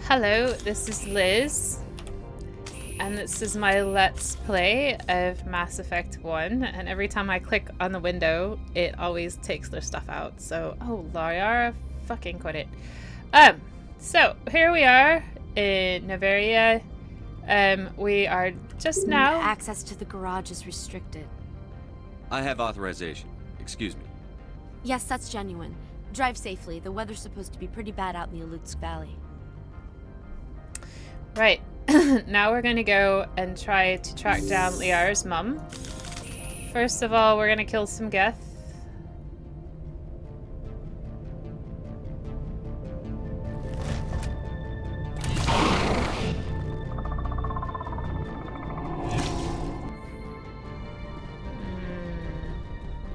Hello, this is Liz, and this is my Let's Play of Mass Effect 1, and every time I click on the window, it always takes their stuff out, so, oh, Lariara, fucking quit it. So, here we are in Novaria. We are just now... Access to the garage is restricted. I have authorization. Excuse me. Yes, that's genuine. Drive safely. The weather's supposed to be pretty bad out in the Alutsk Valley. Right. Now we're gonna go and try to track down Liara's mum. First of all, we're gonna kill some Geth.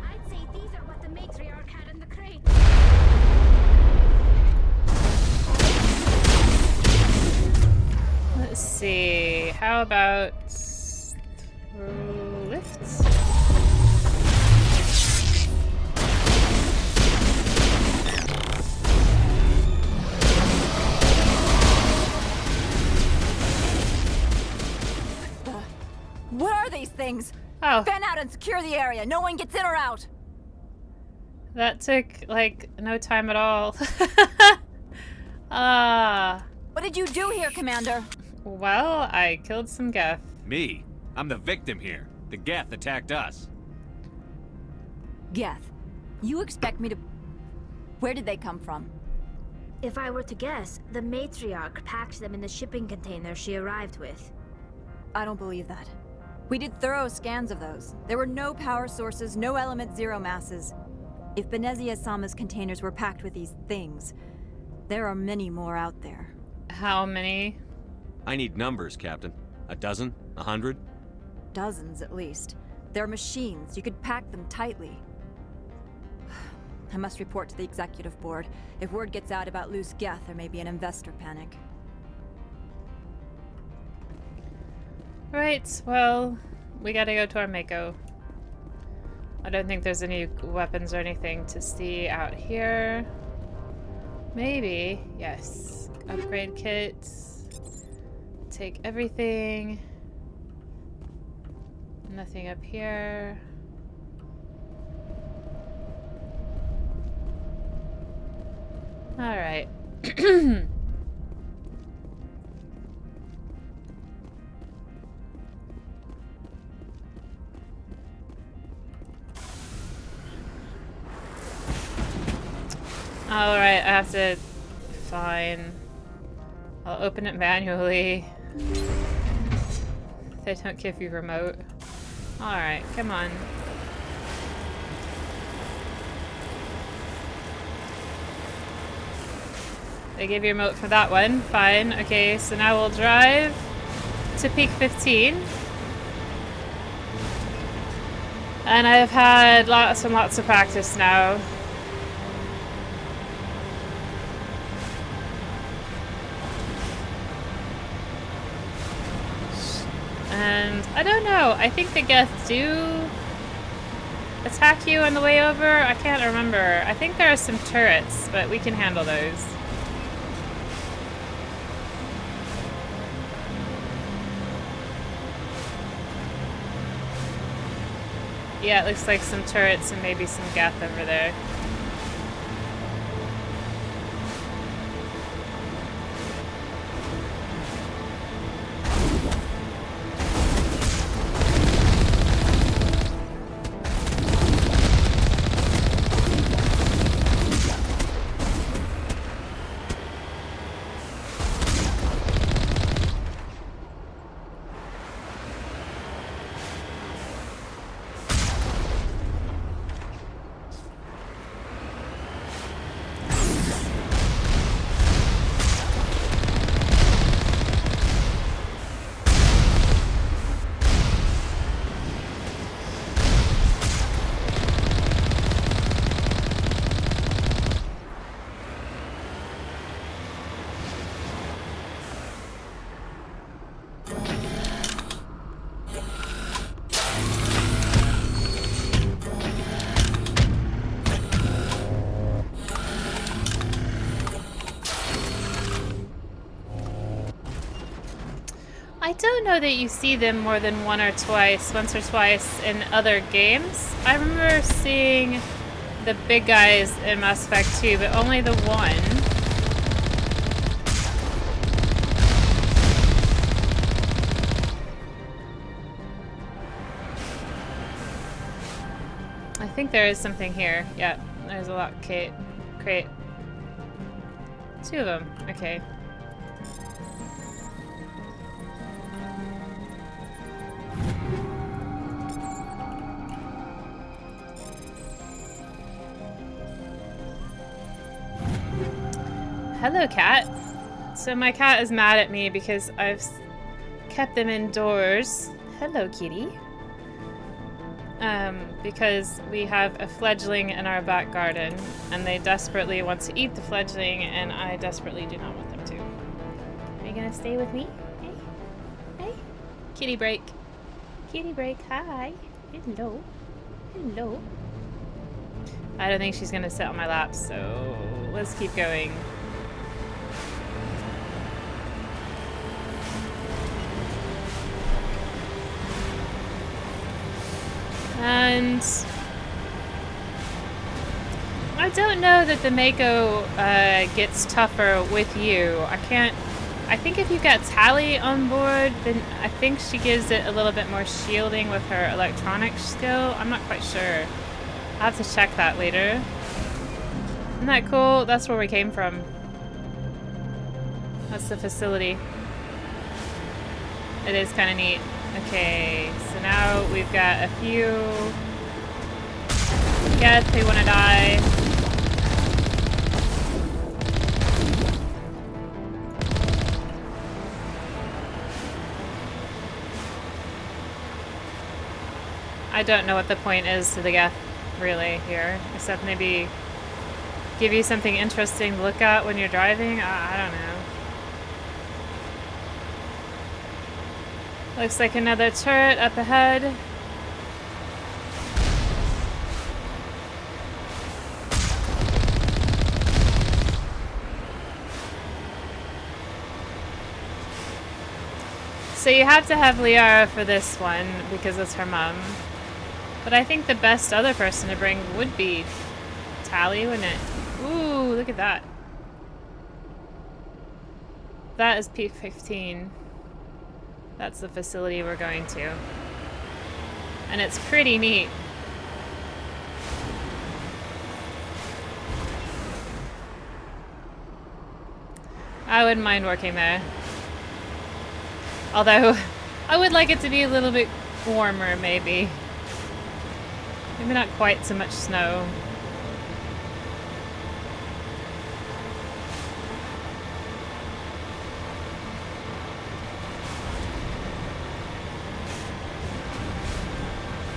I'd say these are what the matriarch had in the crate. Let's see. How about lifts? What are these things? Oh, Fan out and secure the area. No one gets in or out. that took like no time at all. What did you do here, Commander? Well, I killed some Geth. Me? I'm the victim here. The Geth attacked us. Geth, you expect me to... Where did they come from? If I were to guess, the matriarch packed them in the shipping container she arrived with. I don't believe that. We did thorough scans of those. There were no power sources, no element zero masses. If Benezia-sama's containers were packed with these things, there are many more out there. How many? I need numbers, Captain. A dozen? 100? Dozens, at least. They're machines. You could pack them tightly. I must report to the executive board. If word gets out about loose Geth, there may be an investor panic. Right, well, we gotta go to our Mako. I don't think there's any weapons or anything to see out here. Maybe, yes. Upgrade kits. Take everything. Nothing up here. Alright. Alright, I have to... Fine. I'll open it manually. They don't give you remote. Alright, come on. They gave you a remote for that one. Fine. Okay, so now we'll drive to peak 15. And I've had lots and lots of practice now. And I don't know, I think the Geth do attack you on the way over. I can't remember. I think there are some turrets, but we can handle those. Yeah, it looks like some turrets and maybe some Geth over there. I don't know that you see them more than once or twice in other games. I remember seeing the big guys in Mass Effect 2, but only the one. I think there is something here. Yeah, there's a lock crate. Two of them. Okay. Hello, cat. So my cat is mad at me because I've kept them indoors. Hello, kitty. Because we have a fledgling in our back garden, and they desperately want to eat the fledgling, and I desperately do not want them to. Are you gonna stay with me? Hey? Hey? Kitty break. Kitty break, hi. Hello. Hello. I don't think she's gonna sit on my lap, so let's keep going. And I don't know that the Mako gets tougher with you. I think if you get Tally on board, then I think she gives it a little bit more shielding with her electronic skill. I'm not quite sure. I'll have to check that later. Isn't that cool? That's where we came from. That's the facility. It is kind of neat. Okay, so now we've got a few. Yes, they want to die. I don't know what the point is to the Geth, really, here. Except maybe give you something interesting to look at when you're driving? I don't know. Looks like another turret up ahead. So you have to have Liara for this one because it's her mom. But I think the best other person to bring would be Tally, wouldn't it? Ooh, look at that. That is P15. That's the facility we're going to. And it's pretty neat. I wouldn't mind working there. Although, I would like it to be a little bit warmer, maybe. Maybe not quite so much snow.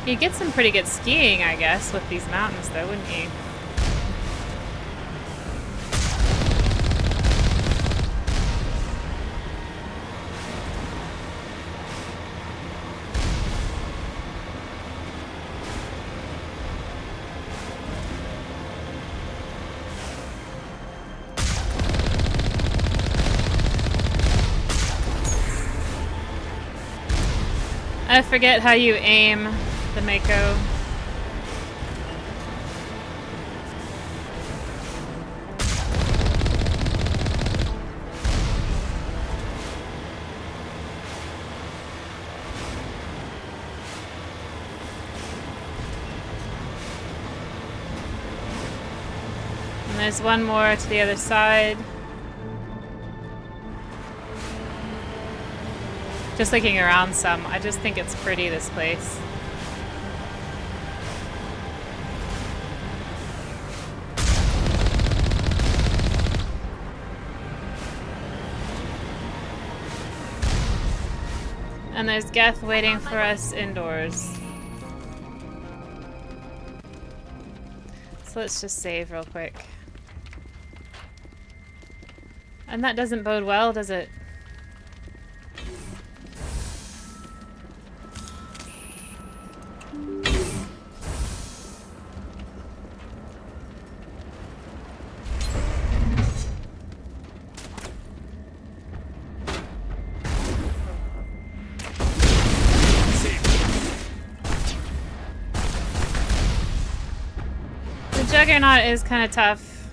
You'd get some pretty good skiing, I guess, with these mountains, though, wouldn't you? I forget how you aim the Mako. And there's one more to the other side. Just looking around some, I just think it's pretty, this place. And there's Geth waiting for us indoors. So let's just save real quick. And that doesn't bode well, does it? Juggernaut is kind of tough.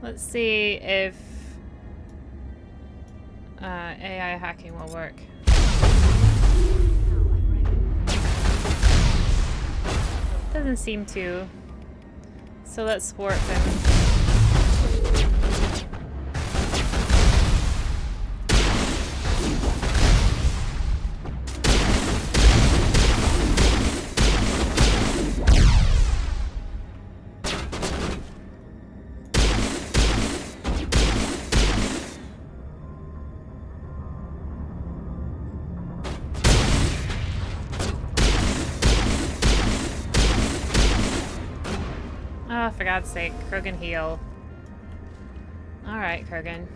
Let's see if AI hacking will work. Doesn't seem to. So let's warp him. Oh, for God's sake, Kurgan heal. Alright, Kurgan.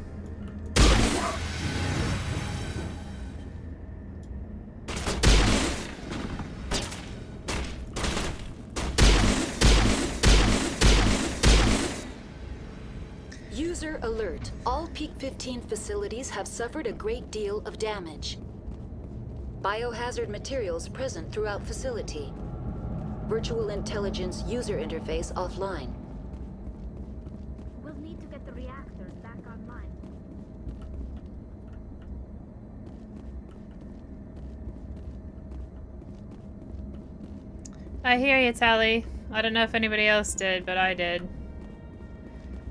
User alert. All Peak 15 facilities have suffered a great deal of damage. Biohazard materials present throughout facility. Virtual intelligence user interface offline. We'll need to get the reactors back online. I hear you, Tally. I don't know if anybody else did, but I did.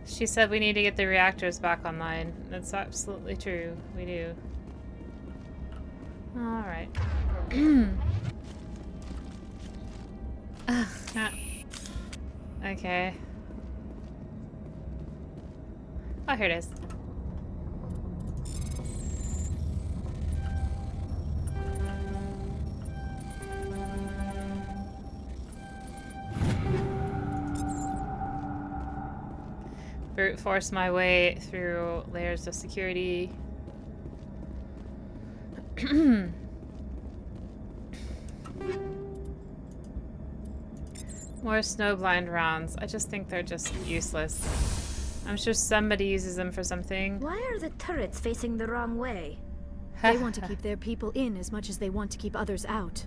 She said we need to get the reactors back online. That's absolutely true. We do. Alright. Okay. Oh, here it is. Brute force my way through layers of security. More snowblind rounds. I just think they're just useless. I'm sure somebody uses them for something. Why are the turrets facing the wrong way? They want to keep their people in as much as they want to keep others out.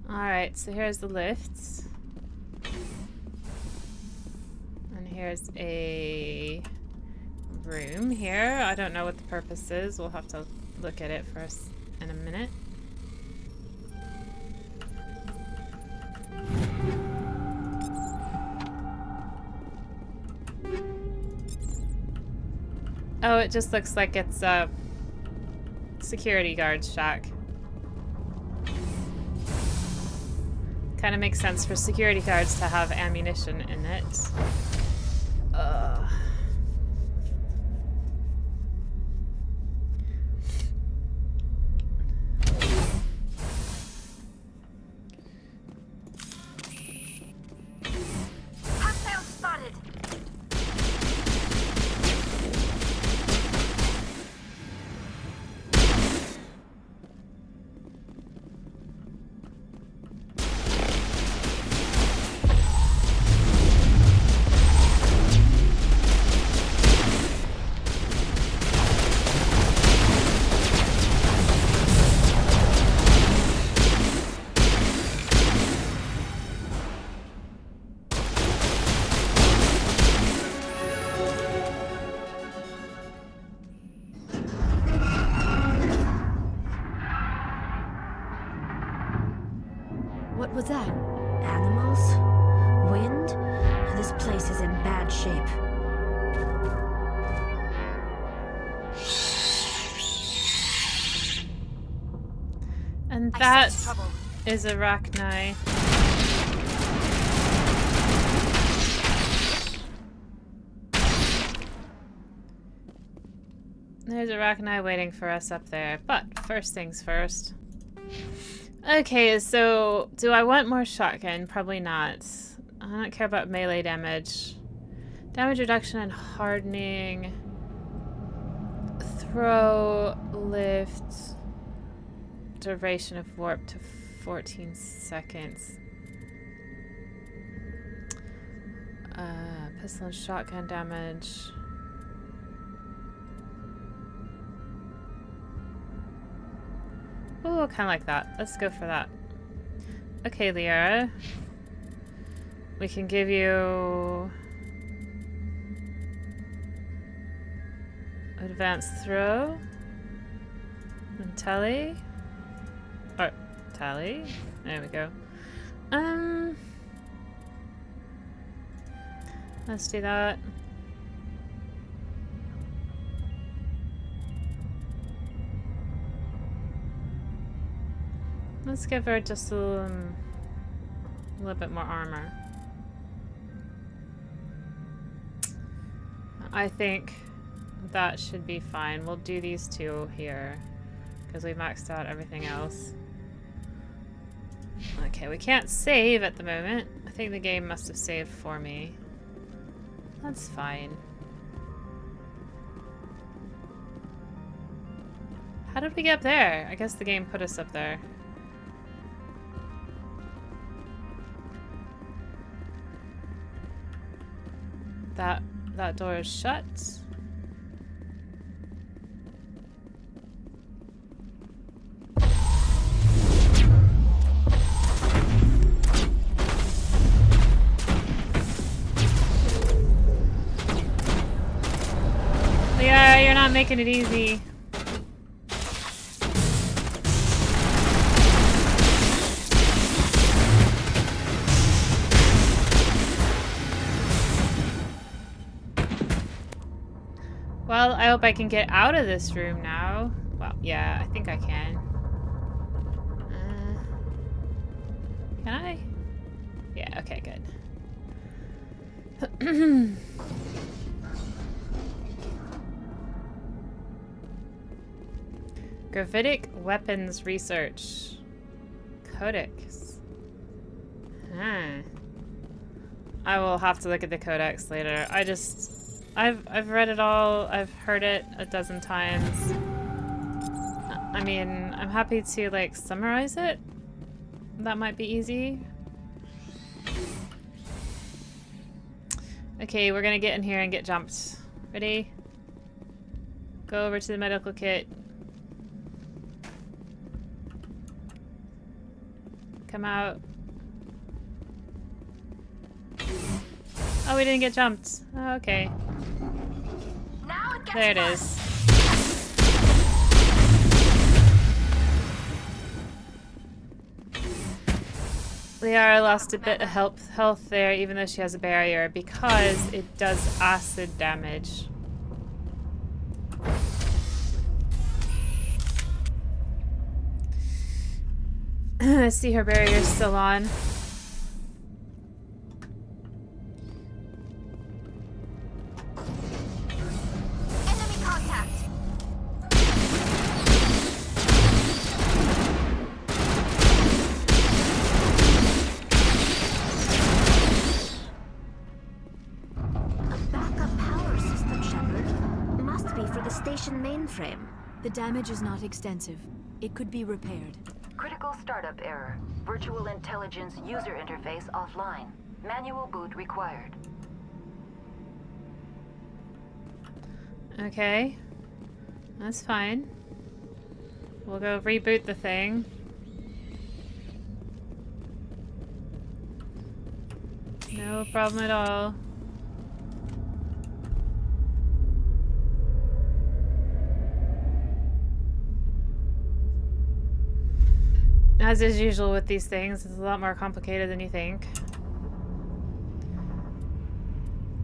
Alright, so here's the lifts. And here's a room here. I don't know what the purpose is. We'll have to look at it first in a minute. Oh, it just looks like it's a security guard's shack. Kind of makes sense for security guards to have ammunition in it. Hostile spotted! What was that? Animals? Wind? This place is in bad shape. And that is Arachni. There's Arachni waiting for us up there. But first things first. Okay, so do I want more shotgun? Probably not. I don't care about melee damage. Damage reduction and hardening. Throw, lift. Duration of warp to 14 seconds. Pistol and shotgun damage. Oh, kind of like that. Let's go for that. Okay, Liara. We can give you advanced throw and tally. Or tally. There we go. Let's do that. Let's give her just a little bit more armor. I think that should be fine. We'll do these two here because we maxed out everything else. Okay, we can't save at the moment. I think the game must have saved for me. That's fine. How did we get up there? I guess the game put us up there. That door is shut. Yeah, you're not making it easy. Well, I hope I can get out of this room now. Well, yeah, I think I can. Can I? Yeah, okay, good. Gravitic weapons research. Codex. Huh. I will have to look at the codex later. I've read it all. I've heard it a dozen times. I mean, I'm happy to like summarize it. That might be easy. Okay, we're gonna get in here and get jumped. Ready? Go over to the medical kit. Come out. Oh, we didn't get jumped. Oh, okay. There it is. Liara lost a bit of health there, even though she has a barrier, because it does acid damage. I see her barrier's still on. Enemy contact. A backup power system, Shepard. Must be for the station mainframe. The damage is not extensive. It could be repaired. Critical startup error. Virtual intelligence user interface offline. Manual boot required. Okay. That's fine. We'll go reboot the thing. No problem at all. As is usual with these things, it's a lot more complicated than you think.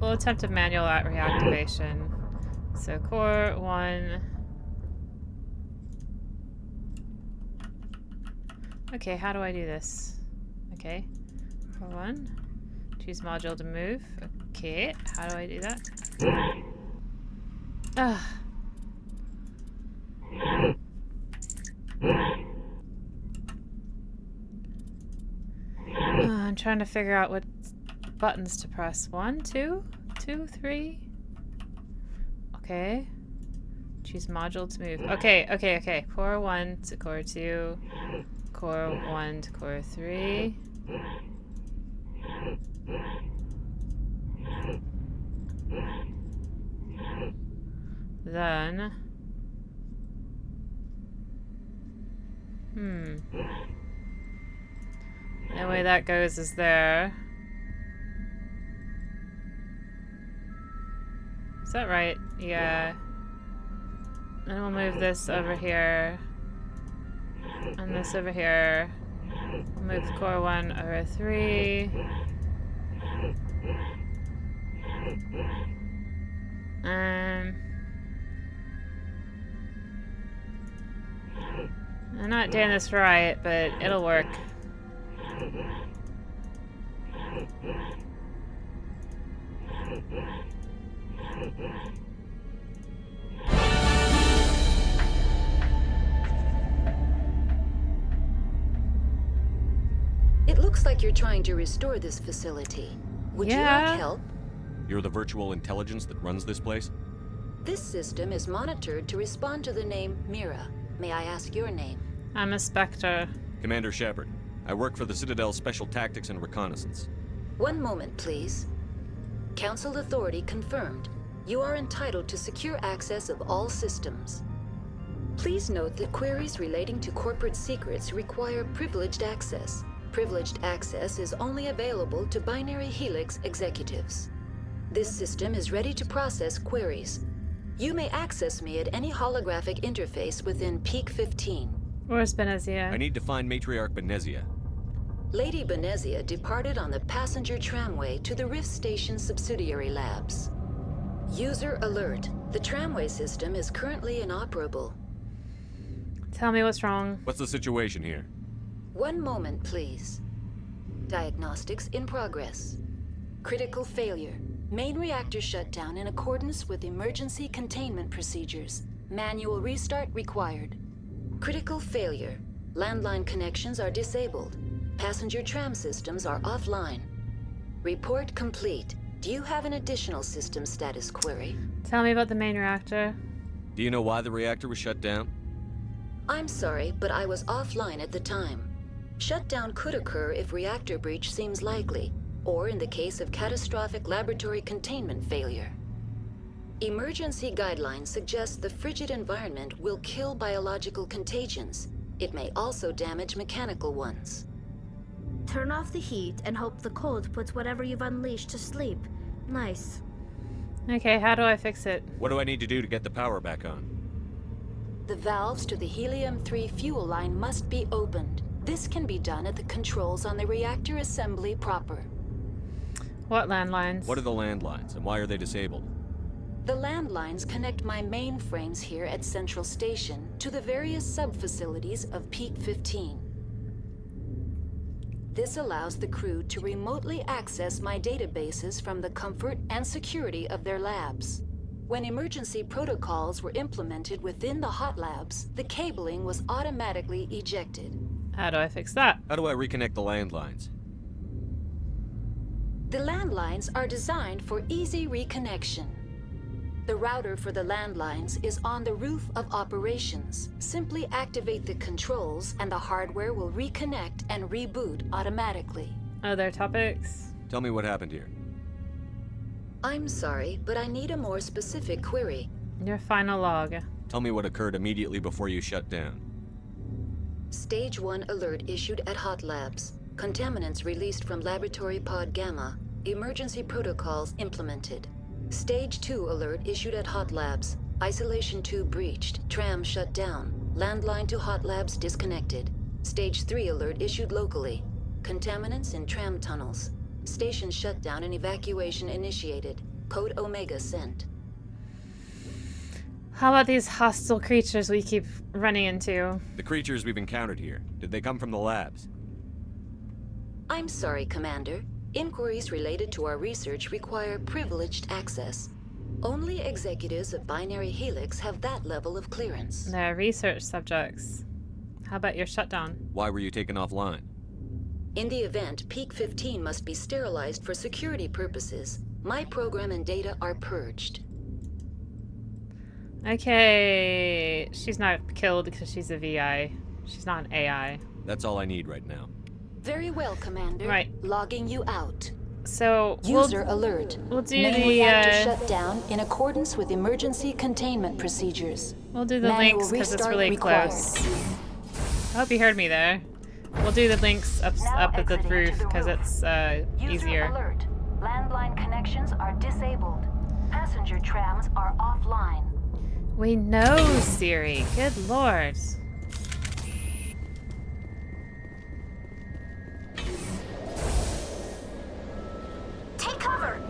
We'll attempt a manual reactivation. So core 1. Okay, how do I do this? Okay, core 1. Choose module to move. Okay, how do I do that? Ugh. I'm trying to figure out what buttons to press. 1, 2, 2, 3. Okay. Choose module to move. Okay. Core 1 to core 2. Core 1 to core 3. Then The way that goes is there. Is that right? Yeah. Then we'll move this over here. And this over here. Move core 1 over 3. I'm not doing this right, but it'll work. It looks like you're trying to restore this facility. Would you like help? You're the virtual intelligence that runs this place? This system is monitored to respond to the name Mira. May I ask your name? I'm a Spectre. Commander Shepard. I work for the Citadel's Special Tactics and Reconnaissance. One moment, please. Council authority confirmed. You are entitled to secure access of all systems. Please note that queries relating to corporate secrets require privileged access. Privileged access is only available to binary helix executives. This system is ready to process queries. You may access me at any holographic interface within Peak 15. Where's Benezia? I need to find Matriarch Benezia. Lady Benezia departed on the passenger tramway to the Rift Station subsidiary labs. User alert. The tramway system is currently inoperable. Tell me what's wrong. What's the situation here? One moment, please. Diagnostics in progress. Critical failure. Main reactor shut down in accordance with emergency containment procedures. Manual restart required. Critical failure. Landline connections are disabled. Passenger tram systems are offline. Report complete. Do you have an additional system status query? Tell me about the main reactor. Do you know why the reactor was shut down? I'm sorry, but I was offline at the time. Shutdown could occur if reactor breach seems likely, or in the case of catastrophic laboratory containment failure. Emergency guidelines suggest the frigid environment will kill biological contagions. It may also damage mechanical ones. Turn off the heat and hope the cold puts whatever you've unleashed to sleep. Nice. Okay, how do I fix it? What do I need to do to get the power back on? The valves to the helium-3 fuel line must be opened. This can be done at the controls on the reactor assembly proper. What landlines? What are the landlines, and why are they disabled? The landlines connect my mainframes here at Central Station to the various sub-facilities of Peak 15. This allows the crew to remotely access my databases from the comfort and security of their labs. When emergency protocols were implemented within the hot labs, the cabling was automatically ejected. How do I fix that? How do I reconnect the landlines? The landlines are designed for easy reconnection. The router for the landlines is on the roof of operations. Simply activate the controls and the hardware will reconnect and reboot automatically. Other topics? Tell me what happened here. I'm sorry, but I need a more specific query. Your final log. Tell me what occurred immediately before you shut down. Stage 1 alert issued at Hot Labs. Contaminants released from Laboratory Pod Gamma. Emergency protocols implemented. Stage 2 alert issued at Hot Labs. Isolation tube breached. Tram shut down. Landline to Hot Labs disconnected. Stage 3 alert issued locally. Contaminants in tram tunnels. Station shutdown and evacuation initiated. Code Omega sent. How about these hostile creatures we keep running into? The creatures we've encountered here, did they come from the labs? I'm sorry, Commander. Inquiries related to our research require privileged access. Only executives of Binary Helix have that level of clearance. They're research subjects. How about your shutdown? Why were you taken offline? In the event, Peak 15 must be sterilized for security purposes. My program and data are purged. Okay, she's not killed because she's a VI. She's not an AI. That's all I need right now. Very well, Commander. Right. Logging you out. So User alert. We'll do Main the reactor shut down in accordance with emergency containment procedures. we'll do the Manual links because it's restart really required. close. I hope you heard me there. We'll do the links up at the roof because it's easier. Alert. Landline connections are disabled. Passenger trams are offline. We know, Siri. Good lord. Take cover!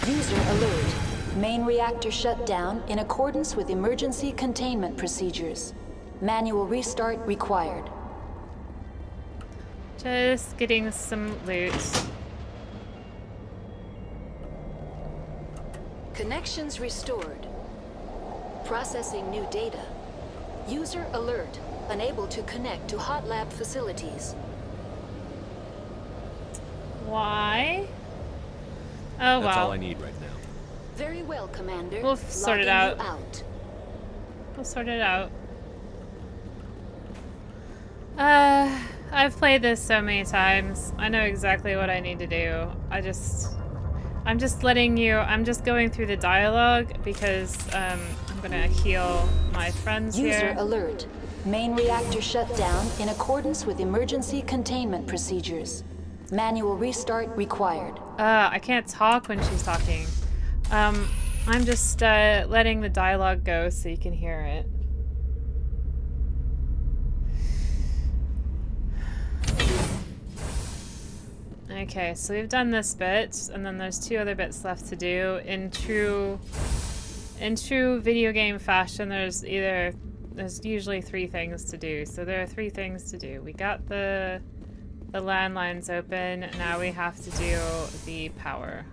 User alert. Main reactor shut down in accordance with emergency containment procedures. Manual restart required. Just getting some loot. Connections restored. Processing new data. User alert. Unable to connect to hot lab facilities. Why? Oh, That's wow. all I need right now. Very well, Commander. We'll sort it Logging out. you out. We'll sort it out. I've played this so many times. I know exactly what I need to do. I'm just going through the dialogue because I'm gonna heal my friends User here. alert. Main reactor shut down in accordance with emergency containment procedures. Manual restart required. I can't talk when she's talking. I'm just letting the dialogue go so you can hear it. Okay, so we've done this bit, and then there's 2 other bits left to do. In true video game fashion, there's usually 3 things to do. So there are 3 things to do. We got the landlines open. Now we have to do the power.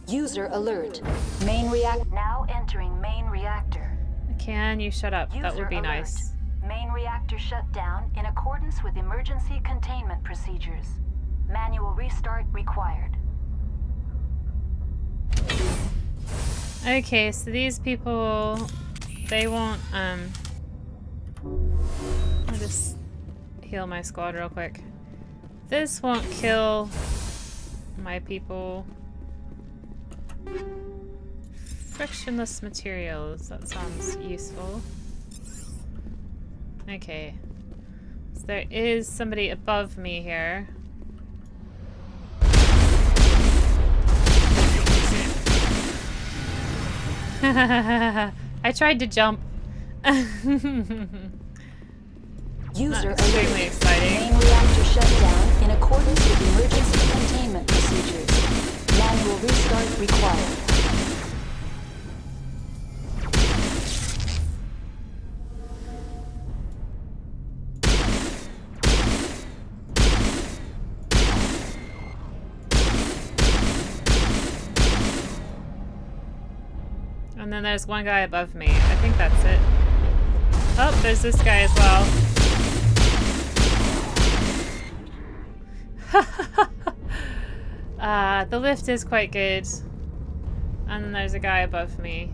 User alert. Main reactor now entering main reactor. Can you shut up? That would be User nice. Main reactor shut down in accordance with emergency containment procedures. Manual restart required. Okay, so these people, they won't, I'll just heal my squad real quick. This won't kill my people. Frictionless materials, that sounds useful. Okay. So there is somebody above me here. I tried to jump. User Not extremely alert. exciting. Main reactor shut down in accordance with emergency containment procedures. Manual restart required. And then there's one guy above me. I think that's it. Oh, there's this guy as well. The lift is quite good. And then there's a guy above me.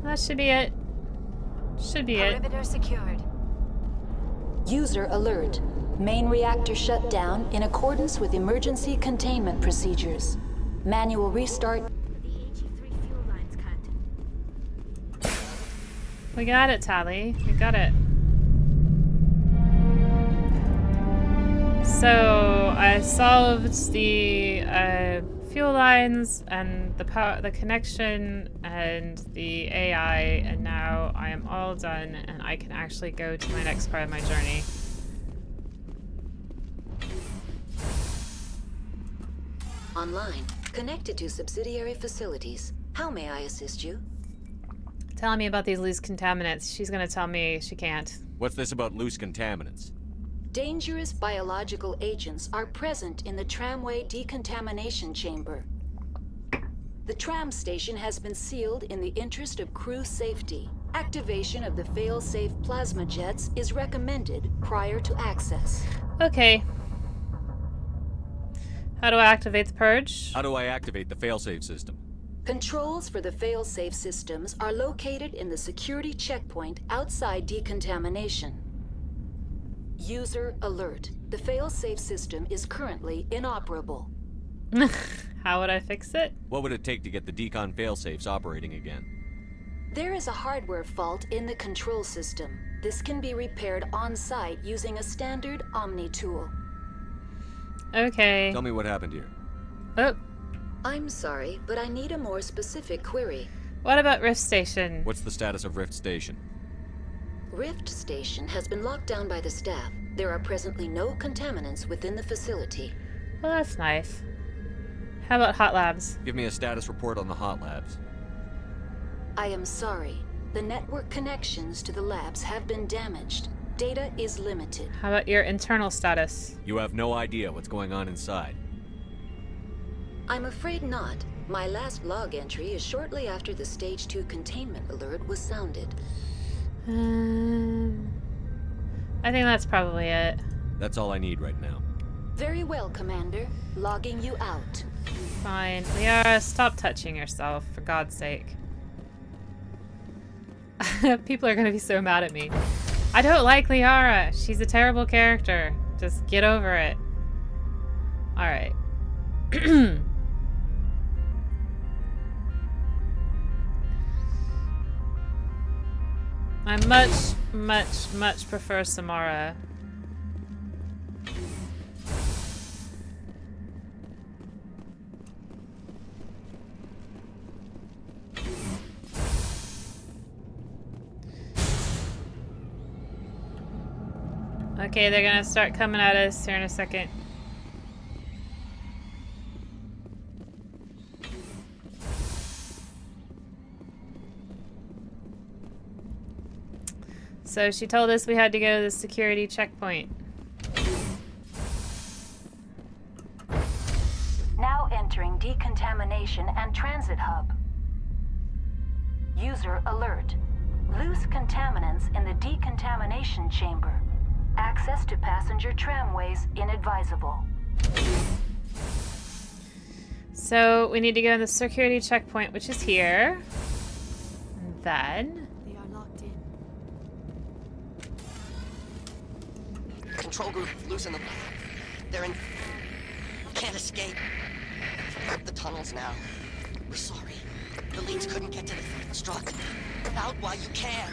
That should be it. Should be it. Perimeter secured. User alert. Main reactor shut down in accordance with emergency containment procedures. Manual restart. The AG3 fuel lines cut. We got it, Tally. We got it. So I solved the fuel lines and the power, the connection, and the AI, and now I am all done, and I can actually go to my next part of my journey. Online. Connected to subsidiary facilities. How may I assist you? Telling me about these loose contaminants. She's gonna tell me she can't. What's this about loose contaminants? Dangerous biological agents are present in the tramway decontamination chamber. The tram station has been sealed in the interest of crew safety. Activation of the fail-safe plasma jets is recommended prior to access. Okay. How do I activate the purge? How do I activate the failsafe system? Controls for the fail-safe systems are located in the security checkpoint outside decontamination. User alert. The fail-safe system is currently inoperable. How would I fix it? What would it take to get the decon failsafes operating again? There is a hardware fault in the control system. This can be repaired on-site using a standard Omni tool. Okay. Tell me what happened here. Oh, I'm sorry, but I need a more specific query. what about Rift Station? What's the status of Rift Station? Rift Station has been locked down by the staff. There are presently no contaminants within the facility. Well, that's nice. How about Hot Labs? Give me a status report on the hot labs. I am sorry. The network connections to the labs have been damaged. Data is limited. How about your internal status? You have no idea what's going on inside. I'm afraid not. My last log entry is shortly after the Stage 2 containment alert was sounded. I think that's probably it. That's all I need right now. Very well, Commander. Logging you out. Fine. Liara, stop touching yourself, for God's sake. People are gonna be so mad at me. I don't like Liara. She's a terrible character. Just get over it. Alright. I much prefer Samara. Okay, they're gonna start coming at us here in a second. So she told us we had to go to the security checkpoint. Now entering decontamination and transit hub. User alert. Loose contaminants in the decontamination chamber. Access to passenger tramways inadvisable. So we need to go in the security checkpoint, which is here. And then... They are locked in. Control group, loosen them. They're in... Can't escape. The tunnels now. We're sorry. The leads couldn't get to the struck. Out while you can.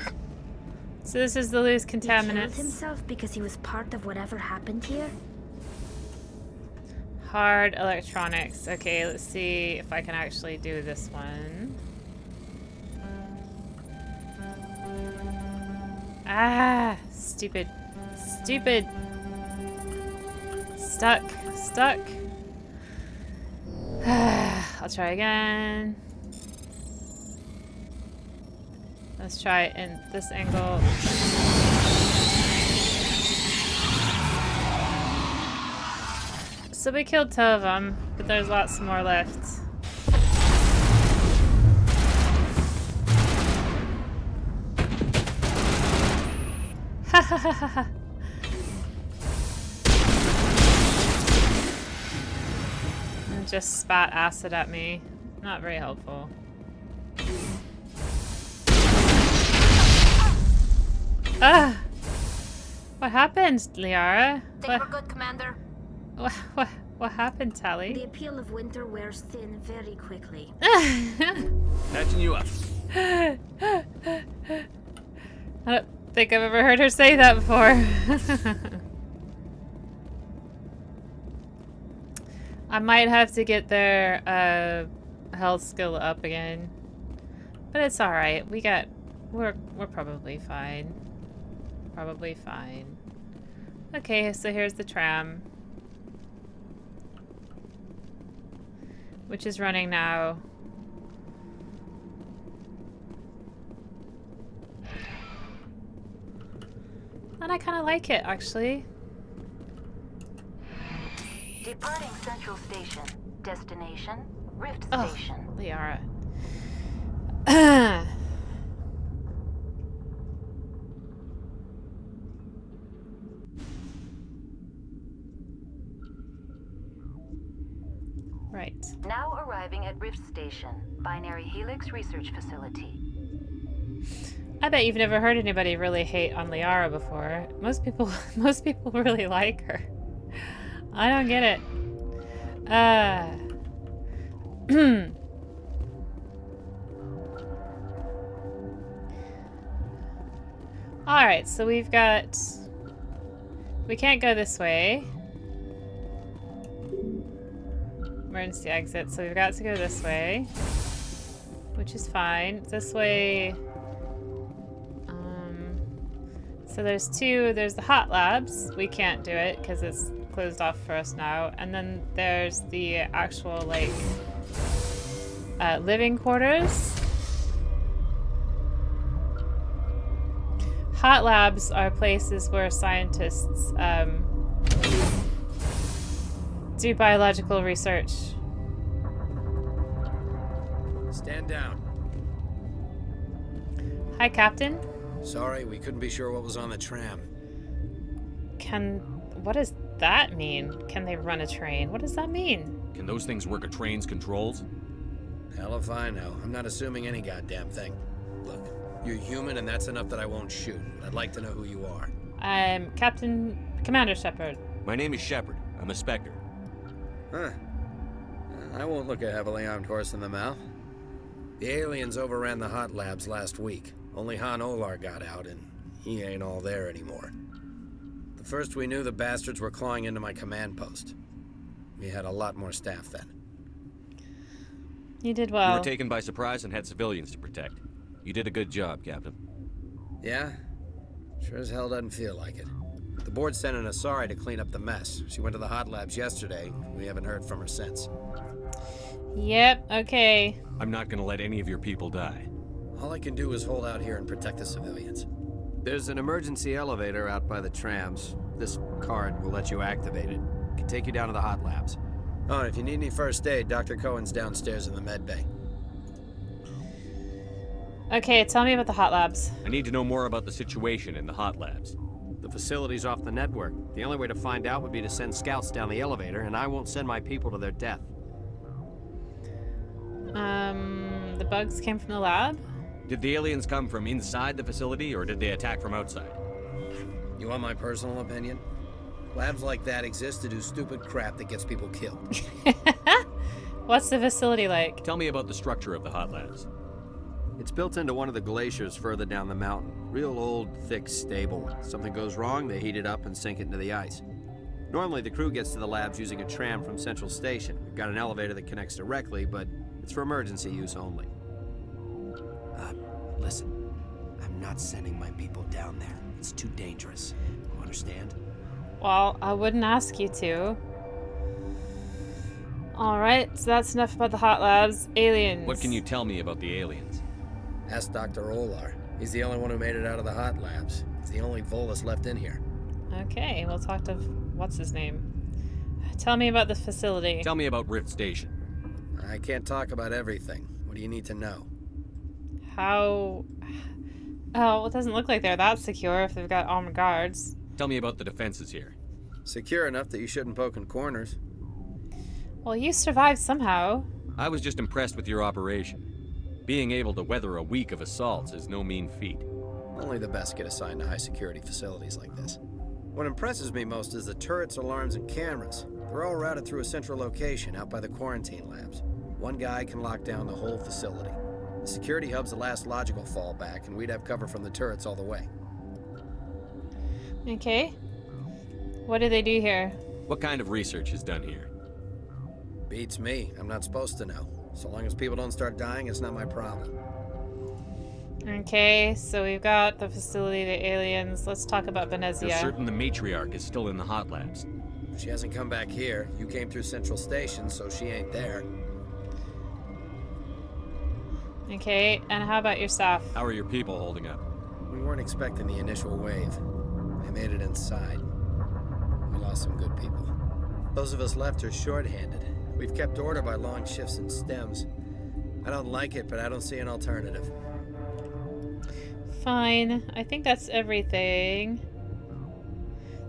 So this is the loose He killed contaminants. himself because he was part of whatever happened here? Hard electronics. Okay, let's see if I can actually do this one. Ah, stupid. Stupid. Stuck. Stuck. I'll try again. Let's try it in this angle. So we killed 2 of them, but there's lots more left. Ha ha ha ha ha. And just spat acid at me. Not very helpful. Ah! What happened, Liara? Think we're good, Commander. What happened, The Tally? appeal of winter wears thin very quickly. Patching you up. I don't think I've ever heard her say that before. I might have to get their health skill up again. But it's alright. We're probably fine. Probably fine. Okay, so here's the tram. Which is running now. And I kind of like it, actually. Departing Central Station. Destination, Rift Oh, Station. Liara. Right. Now arriving at Rift Station, Binary Helix Research Facility. I bet you've never heard anybody really hate on Liara before. Most people really like her. I don't get it. Alright, so we can't go this way. Emergency exit, so we've got to go this way. Which is fine. This way... So there's the hot labs. We can't do it because it's closed off for us now. And then there's the actual, like, living quarters. Hot labs are places where scientists do biological research. Stand down. Hi, Captain. Sorry, we couldn't be sure what was on the tram. What does that mean? Can they run a train? What does that mean? Can those things work a train's controls? Hell if I know. I'm not assuming any goddamn thing. Look, you're human and that's enough that I won't shoot. I'd like to know who you are. I'm Commander Shepard. My name is Shepard. I'm a Spectre. Huh. I won't look a heavily armed horse in the mouth. The aliens overran the hot labs last week. Only Han Olar got out, and he ain't all there anymore. The first we knew, the bastards were clawing into my command post. We had a lot more staff then. You did well. You were taken by surprise and had civilians to protect. You did a good job, Captain. Yeah? Sure as hell doesn't feel like it. The board sent an Asari to clean up the mess. She went to the hot labs yesterday. We haven't heard from her since. Yep, okay. I'm not gonna let any of your people die. All I can do is hold out here and protect the civilians. There's an emergency elevator out by the trams. This card will let you activate it. It can take you down to the hot labs. Oh, and if you need any first aid, Dr. Cohen's downstairs in the med bay. Okay, tell me about the hot labs. I need to know more about the situation in the hot labs. The facility's off the network. The only way to find out would be to send scouts down the elevator, and I won't send my people to their death. The bugs came from the lab? Did the aliens come from inside the facility, or did they attack from outside? You want my personal opinion? Labs like that exist to do stupid crap that gets people killed. What's the facility like? Tell me about the structure of the hot labs. It's built into one of the glaciers further down the mountain. Real old, thick, stable. Something goes wrong, they heat it up and sink it into the ice. Normally, the crew gets to the labs using a tram from Central Station. We've got an elevator that connects directly, but it's for emergency use only. Listen, I'm not sending my people down there. It's too dangerous. You understand? Well, I wouldn't ask you to. Alright, so that's enough about the hot labs. Aliens. What can you tell me about the aliens? Ask Dr. Olar. He's the only one who made it out of the hot labs. He's the only Volus left in here. Okay, we'll talk to... what's his name? Tell me about the facility. Tell me about Rift Station. I can't talk about everything. What do you need to know? How... Oh, it doesn't look like they're that secure if they've got armed guards. Tell me about the defenses here. Secure enough that you shouldn't poke in corners. Well, you survived somehow. I was just impressed with your operation. Being able to weather a week of assaults is no mean feat. Only the best get assigned to high-security facilities like this. What impresses me most is the turrets, alarms, and cameras. They're all routed through a central location out by the quarantine labs. One guy can lock down the whole facility. The security hub's the last logical fallback, and we'd have cover from the turrets all the way. Okay. What do they do here? What kind of research is done here? Beats me. I'm not supposed to know. So long as people don't start dying, it's not my problem. Okay, so we've got the facility, the aliens. Let's talk about Venezia. You're certain the matriarch is still in the hot labs? She hasn't come back here. You came through Central Station, so she ain't there. Okay, and how about your staff? How are your people holding up? We weren't expecting the initial wave. They made it inside. We lost some good people. Those of us left are short-handed. We've kept order by long shifts and stems. I don't like it, but I don't see an alternative. Fine. I think that's everything.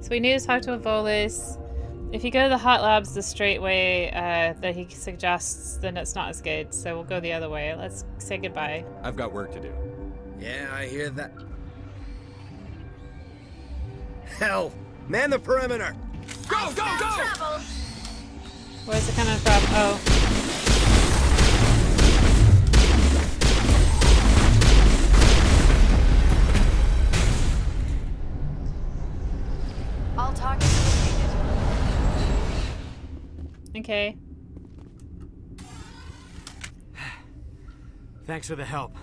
So we need to talk to a Volus. If you go to the hot labs the straight way that he suggests, then it's not as good. So we'll go the other way. Let's say goodbye. I've got work to do. Yeah, I hear that. Hell! Man the perimeter! Go, go, go! Where's it coming from? Oh. All targets located. Okay. Thanks for the help.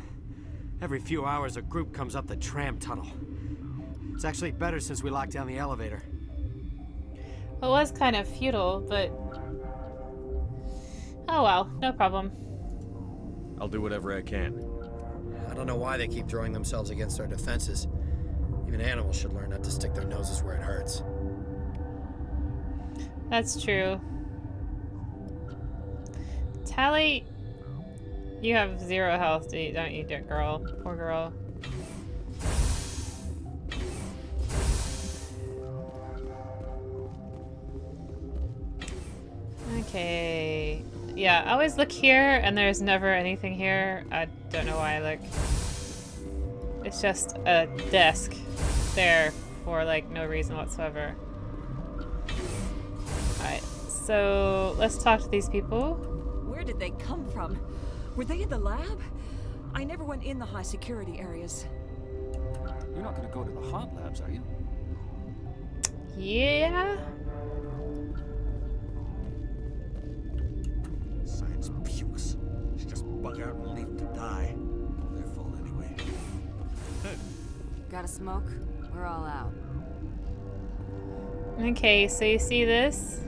Every few hours, a group comes up the tram tunnel. It's actually better since we locked down the elevator. Well, it was kind of futile, but... Oh well, no problem. I'll do whatever I can. I don't know why they keep throwing themselves against our defenses. Even animals should learn not to stick their noses where it hurts. That's true. Tally, you have 0 health, don't you, dear girl? Poor girl. Okay. Yeah, I always look here and there's never anything here. I don't know why I look. It's just a desk there for like no reason whatsoever. Alright, so let's talk to these people. Where did they come from? Were they in the lab? I never went in the high security areas. You're not gonna go to the hot labs, are you? Yeah? Science pukes. Should just bug out and leave them to die. Their fault anyway. Got a smoke? We're all out. Okay, so you see this?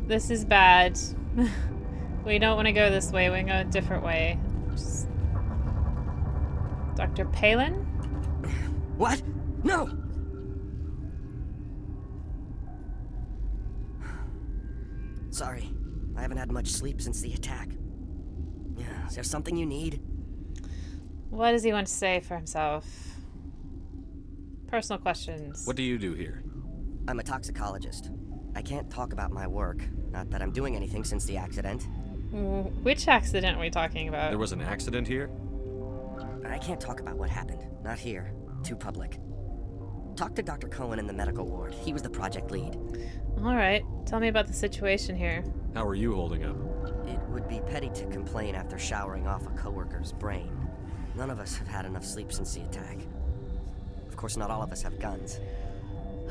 This is bad. We don't want to go this way, we go a different way. Just... Dr. Palin? What? No! Sorry, I haven't had much sleep since the attack. Is there something you need? What does he want to say for himself? Personal questions. What do you do here? I'm a toxicologist. I can't talk about my work. Not that I'm doing anything since the accident. Which accident are we talking about? There was an accident here? But I can't talk about what happened. Not here. Too public. Talk to Dr. Cohen in the medical ward. He was the project lead. Alright, tell me about the situation here. How are you holding up? It would be petty to complain after showering off a coworker's brain. None of us have had enough sleep since the attack. Of course, not all of us have guns.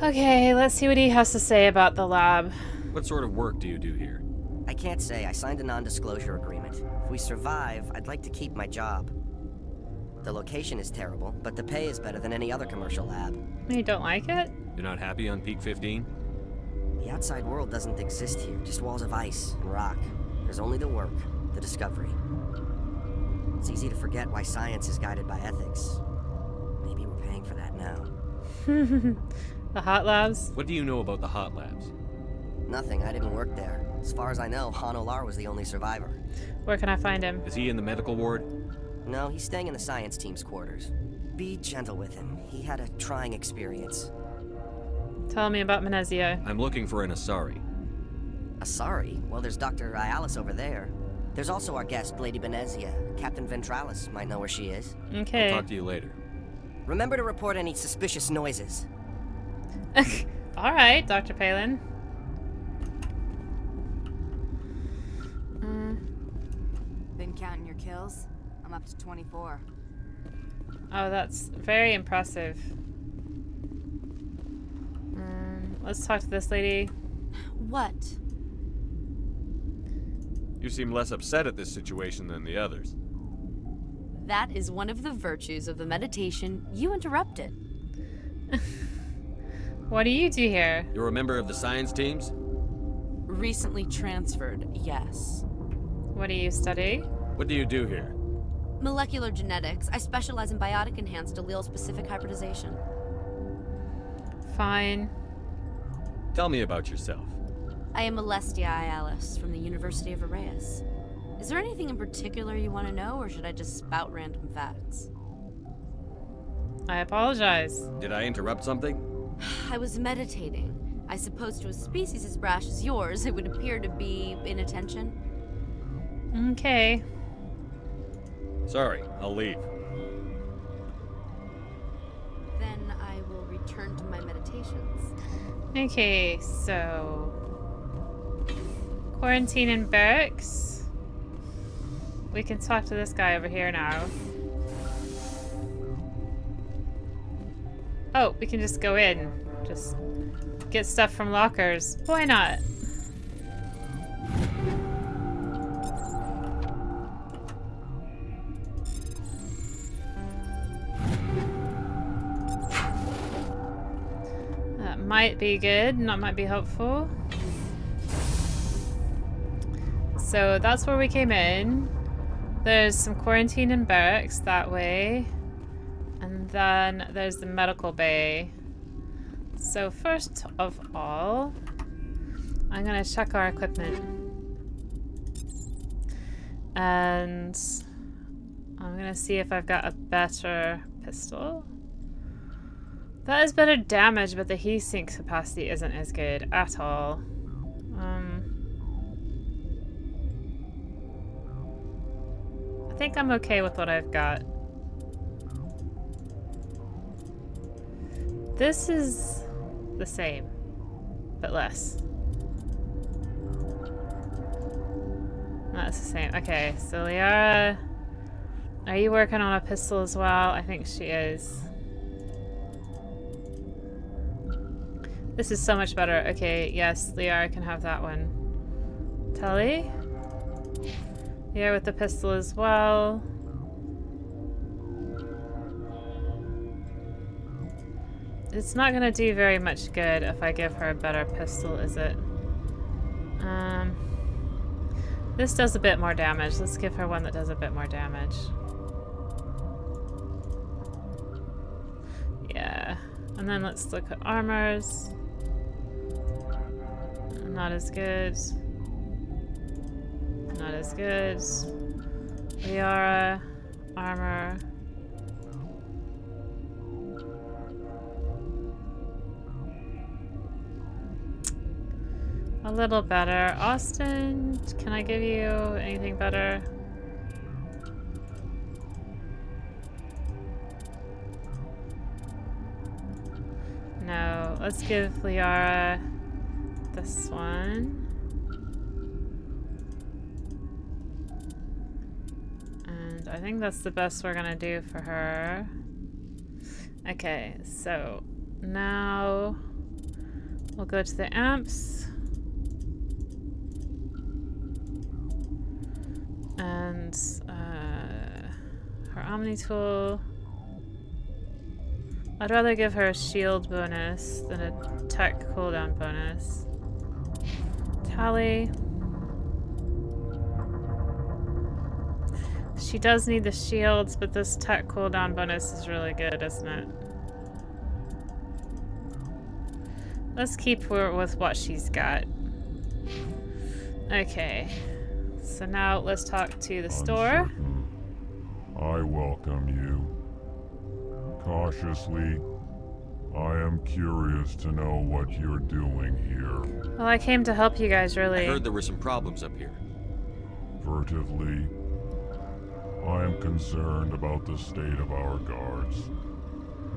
Okay, let's see what he has to say about the lab. What sort of work do you do here? I can't say. I signed a non-disclosure agreement. If we survive, I'd like to keep my job. The location is terrible, but the pay is better than any other commercial lab. You don't like it? You're not happy on Peak 15? The outside world doesn't exist here, just walls of ice and rock. There's only the work, the discovery. It's easy to forget why science is guided by ethics. Maybe we're paying for that now. The hot labs? What do you know about the hot labs? Nothing, I didn't work there. As far as I know, Han Olar was the only survivor. Where can I find him? Is he in the medical ward? No, he's staying in the science team's quarters. Be gentle with him. He had a trying experience. Tell me about Menezia. I'm looking for an Asari. Asari? Well, there's Dr. Ayalis over there. There's also our guest, Lady Benezia. Captain Ventralis might know where she is. Okay. I'll talk to you later. Remember to report any suspicious noises. Alright, Dr. Palin. Been counting your kills? I'm up to 24. Oh, that's very impressive. Let's talk to this lady. What? You seem less upset at this situation than the others. That is one of the virtues of the meditation you interrupted. What do you do here? You're a member of the science teams? Recently transferred, yes. What do you study? What do you do here? Molecular genetics. I specialize in biotic-enhanced allele-specific hybridization. Fine. Tell me about yourself. I am Alestia Ayalis from the University of Arraeus. Is there anything in particular you want to know, or should I just spout random facts? I apologize. Did I interrupt something? I was meditating. I suppose to a species as brash as yours, it would appear to be inattention. Okay. Sorry, I'll leave. Then I will return to my meditations. Okay, so quarantine in barracks. We can talk to this guy over here now. Oh, we can just go in. Just get stuff from lockers. Why not? That might be good, and that might be helpful. So that's where we came in. There's some quarantine in barracks that way. And then there's the medical bay. So first of all, I'm gonna check our equipment. And I'm gonna see if I've got a better pistol. That is better damage, but the heat sink capacity isn't as good at all. I think I'm okay with what I've got. This is the same, but less. That's the same. Okay, so Liara, are you working on a pistol as well? I think she is. This is so much better. Okay, yes, Liara can have that one. Tully? Yeah, with the pistol as well. It's not gonna do very much good if I give her a better pistol, is it? This does a bit more damage. Let's give her one that does a bit more damage. Yeah. And then let's look at armors. Not as good. Not as good. Liara, armor. A little better. Austin, can I give you anything better? No. Let's give Liara this one. And I think that's the best we're gonna do for her. Okay, so now we'll go to the amps. And her Omni tool. I'd rather give her a shield bonus than a tech cooldown bonus. Tally. She does need the shields, but this tech cooldown bonus is really good, isn't it? Let's keep her with what she's got. Okay. So now let's talk to the store. I welcome you. Cautiously, I am curious to know what you're doing here. Well, I came to help you guys, really. I heard there were some problems up here. Furtively, I am concerned about the state of our guards.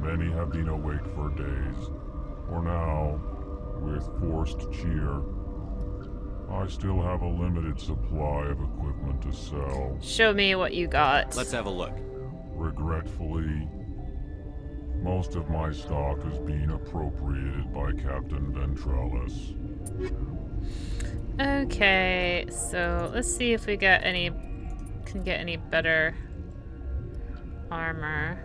Many have been awake for days, or now, with forced cheer. I still have a limited supply of equipment to sell. Show me what you got. Let's have a look. Regretfully, most of my stock is being appropriated by Captain Ventrellis. Okay, so let's see if we can get any better armor.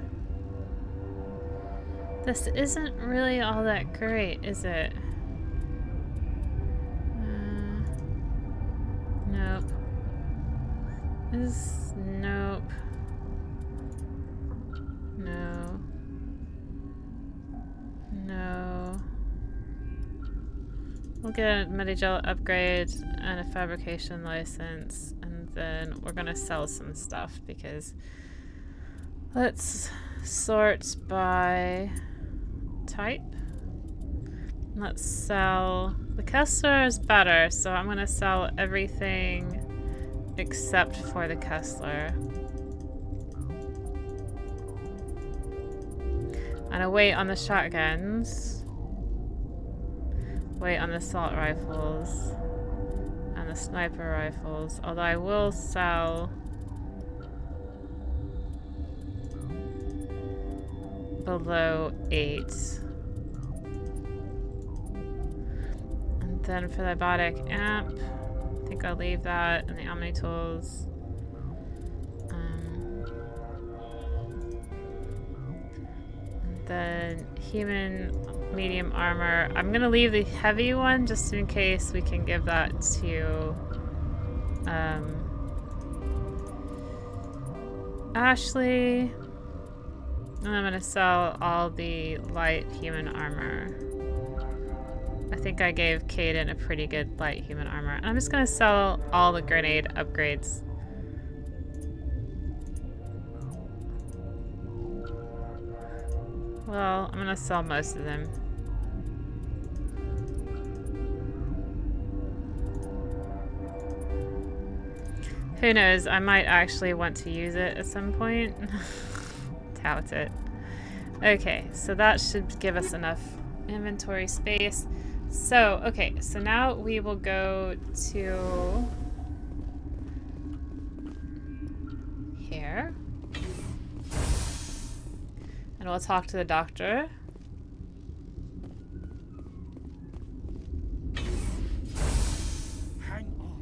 This isn't really all that great, is it? Nope. Nope. No. No. We'll get a Medigel upgrade and a fabrication license, and then we're gonna sell some stuff because let's sort by type. Let's sell... The Kessler is better, so I'm gonna sell everything except for the Kessler. And I wait on the shotguns. Wait on the assault rifles. And the sniper rifles. Although I will sell... below 8. And then for the biotic amp, I think I'll leave that and the Omni tools. And then human medium armor. I'm gonna leave the heavy one just in case we can give that to Ashley. And I'm gonna sell all the light human armor. I think I gave Kaden a pretty good light human armor. And I'm just gonna sell all the grenade upgrades. Well, I'm gonna sell most of them. Who knows, I might actually want to use it at some point. Doubt it. Okay, so that should give us enough inventory space. So, okay, so now we will go to here. And we'll talk to the doctor. Hang on.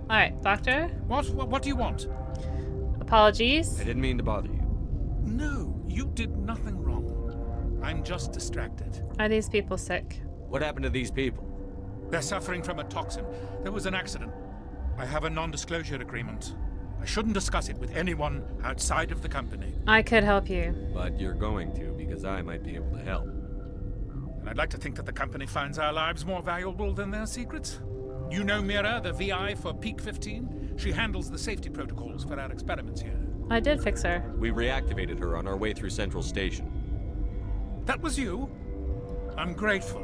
Alright, doctor? What do you want? Apologies. I didn't mean to bother you. No, you did nothing wrong. I'm just distracted. Are these people sick? What happened to these people? They're suffering from a toxin. There was an accident. I have a non-disclosure agreement. I shouldn't discuss it with anyone outside of the company. I could help you. But you're going to, because I might be able to help. And I'd like to think that the company finds our lives more valuable than their secrets. You know Mira, the VI for Peak 15? She handles the safety protocols for our experiments here. I did fix her. We reactivated her on our way through Central Station. That was you? I'm grateful.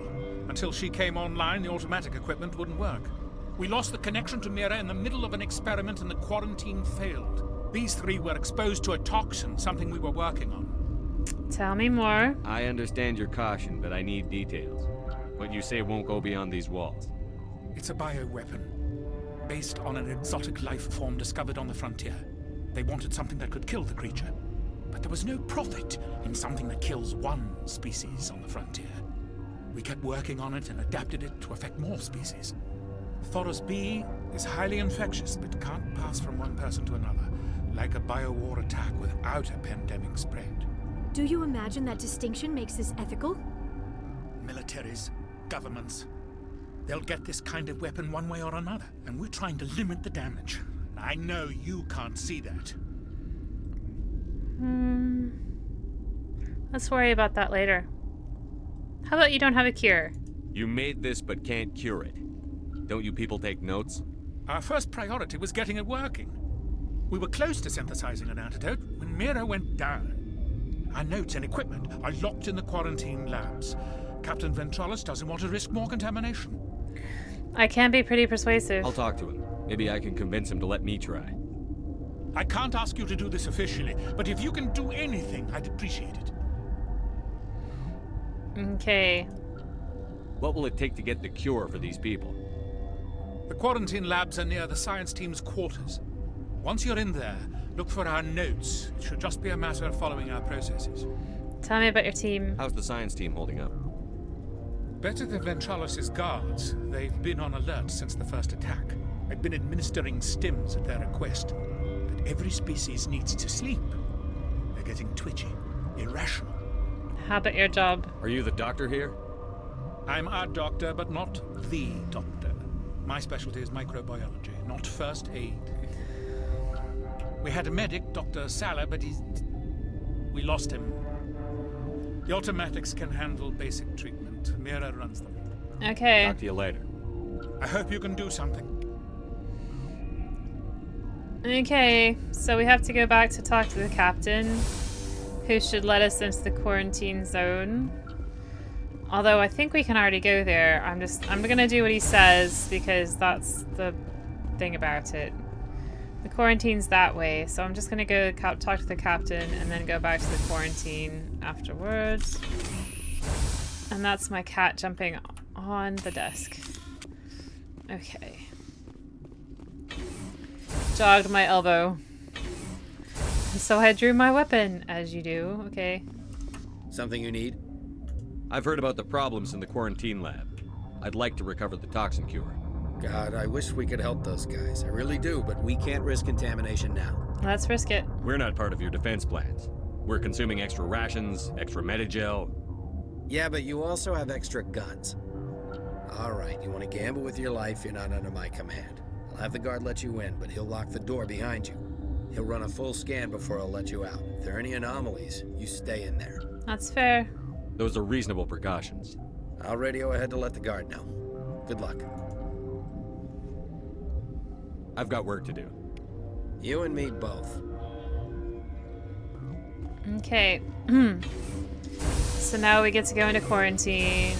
Until she came online, the automatic equipment wouldn't work. We lost the connection to Mira in the middle of an experiment and the quarantine failed. These three were exposed to a toxin, something we were working on. Tell me more. I understand your caution, but I need details. What you say won't go beyond these walls. It's a bioweapon, based on an exotic life form discovered on the frontier. They wanted something that could kill the creature, but there was no profit in something that kills one species on the frontier. We kept working on it and adapted it to affect more species. Thoros B is highly infectious, but can't pass from one person to another, like a biowar attack without a pandemic spread. Do you imagine that distinction makes this ethical? Militaries, governments, they'll get this kind of weapon one way or another, and we're trying to limit the damage. I know you can't see that. Let's worry about that later. How about you don't have a cure? You made this but can't cure it. Don't you people take notes? Our first priority was getting it working. We were close to synthesizing an antidote when Mira went down. Our notes and equipment are locked in the quarantine labs. Captain Ventralis doesn't want to risk more contamination. I can be pretty persuasive. I'll talk to him. Maybe I can convince him to let me try. I can't ask you to do this officially, but if you can do anything, I'd appreciate it. Okay. What will it take to get the cure for these people? The quarantine labs are near the science team's quarters. Once you're in there, look for our notes. It should just be a matter of following our processes. Tell me about your team. How's the science team holding up? Better than Ventralis' guards. They've been on alert since the first attack. I've been administering stims at their request. But every species needs to sleep. They're getting twitchy, irrational. How about your job? Are you the doctor here? I'm a doctor, but not the doctor. My specialty is microbiology, not first aid. We had a medic, Dr. Sala, but we lost him. The automatics can handle basic treatment. Mira runs them. Okay. Talk to you later. I hope you can do something. Okay, so we have to go back to talk to the captain, who should let us into the quarantine zone. Although I think we can already go there. I'm gonna do what he says because that's the thing about it. The quarantine's that way, so I'm just gonna go talk to the captain and then go back to the quarantine afterwards. And that's my cat jumping on the desk. Okay. Jogged my elbow. So I drew my weapon, as you do. Okay. Something you need? I've heard about the problems in the quarantine lab. I'd like to recover the toxin cure. God, I wish we could help those guys. I really do, but we can't risk contamination now. Let's risk it. We're not part of your defense plans. We're consuming extra rations, extra Medigel. Yeah, but you also have extra guns. All right, you want to gamble with your life, you're not under my command. I'll have the guard let you in, but he'll lock the door behind you. He'll run a full scan before he'll let you out. If there are any anomalies, you stay in there. That's fair. Those are reasonable precautions. I'll radio ahead to let the guard know. Good luck. I've got work to do. You and me both. Okay. So now we get to go into quarantine.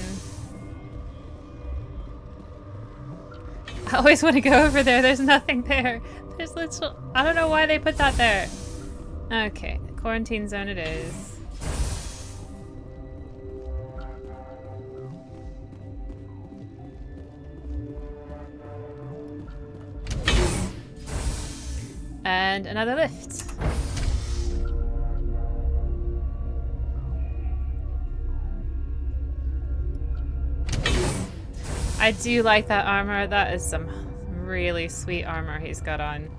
I always want to go over there. There's nothing there. There's literal... I don't know why they put that there. Okay. Quarantine zone it is. And another lift. I do like that armor. That is some really sweet armor he's got on.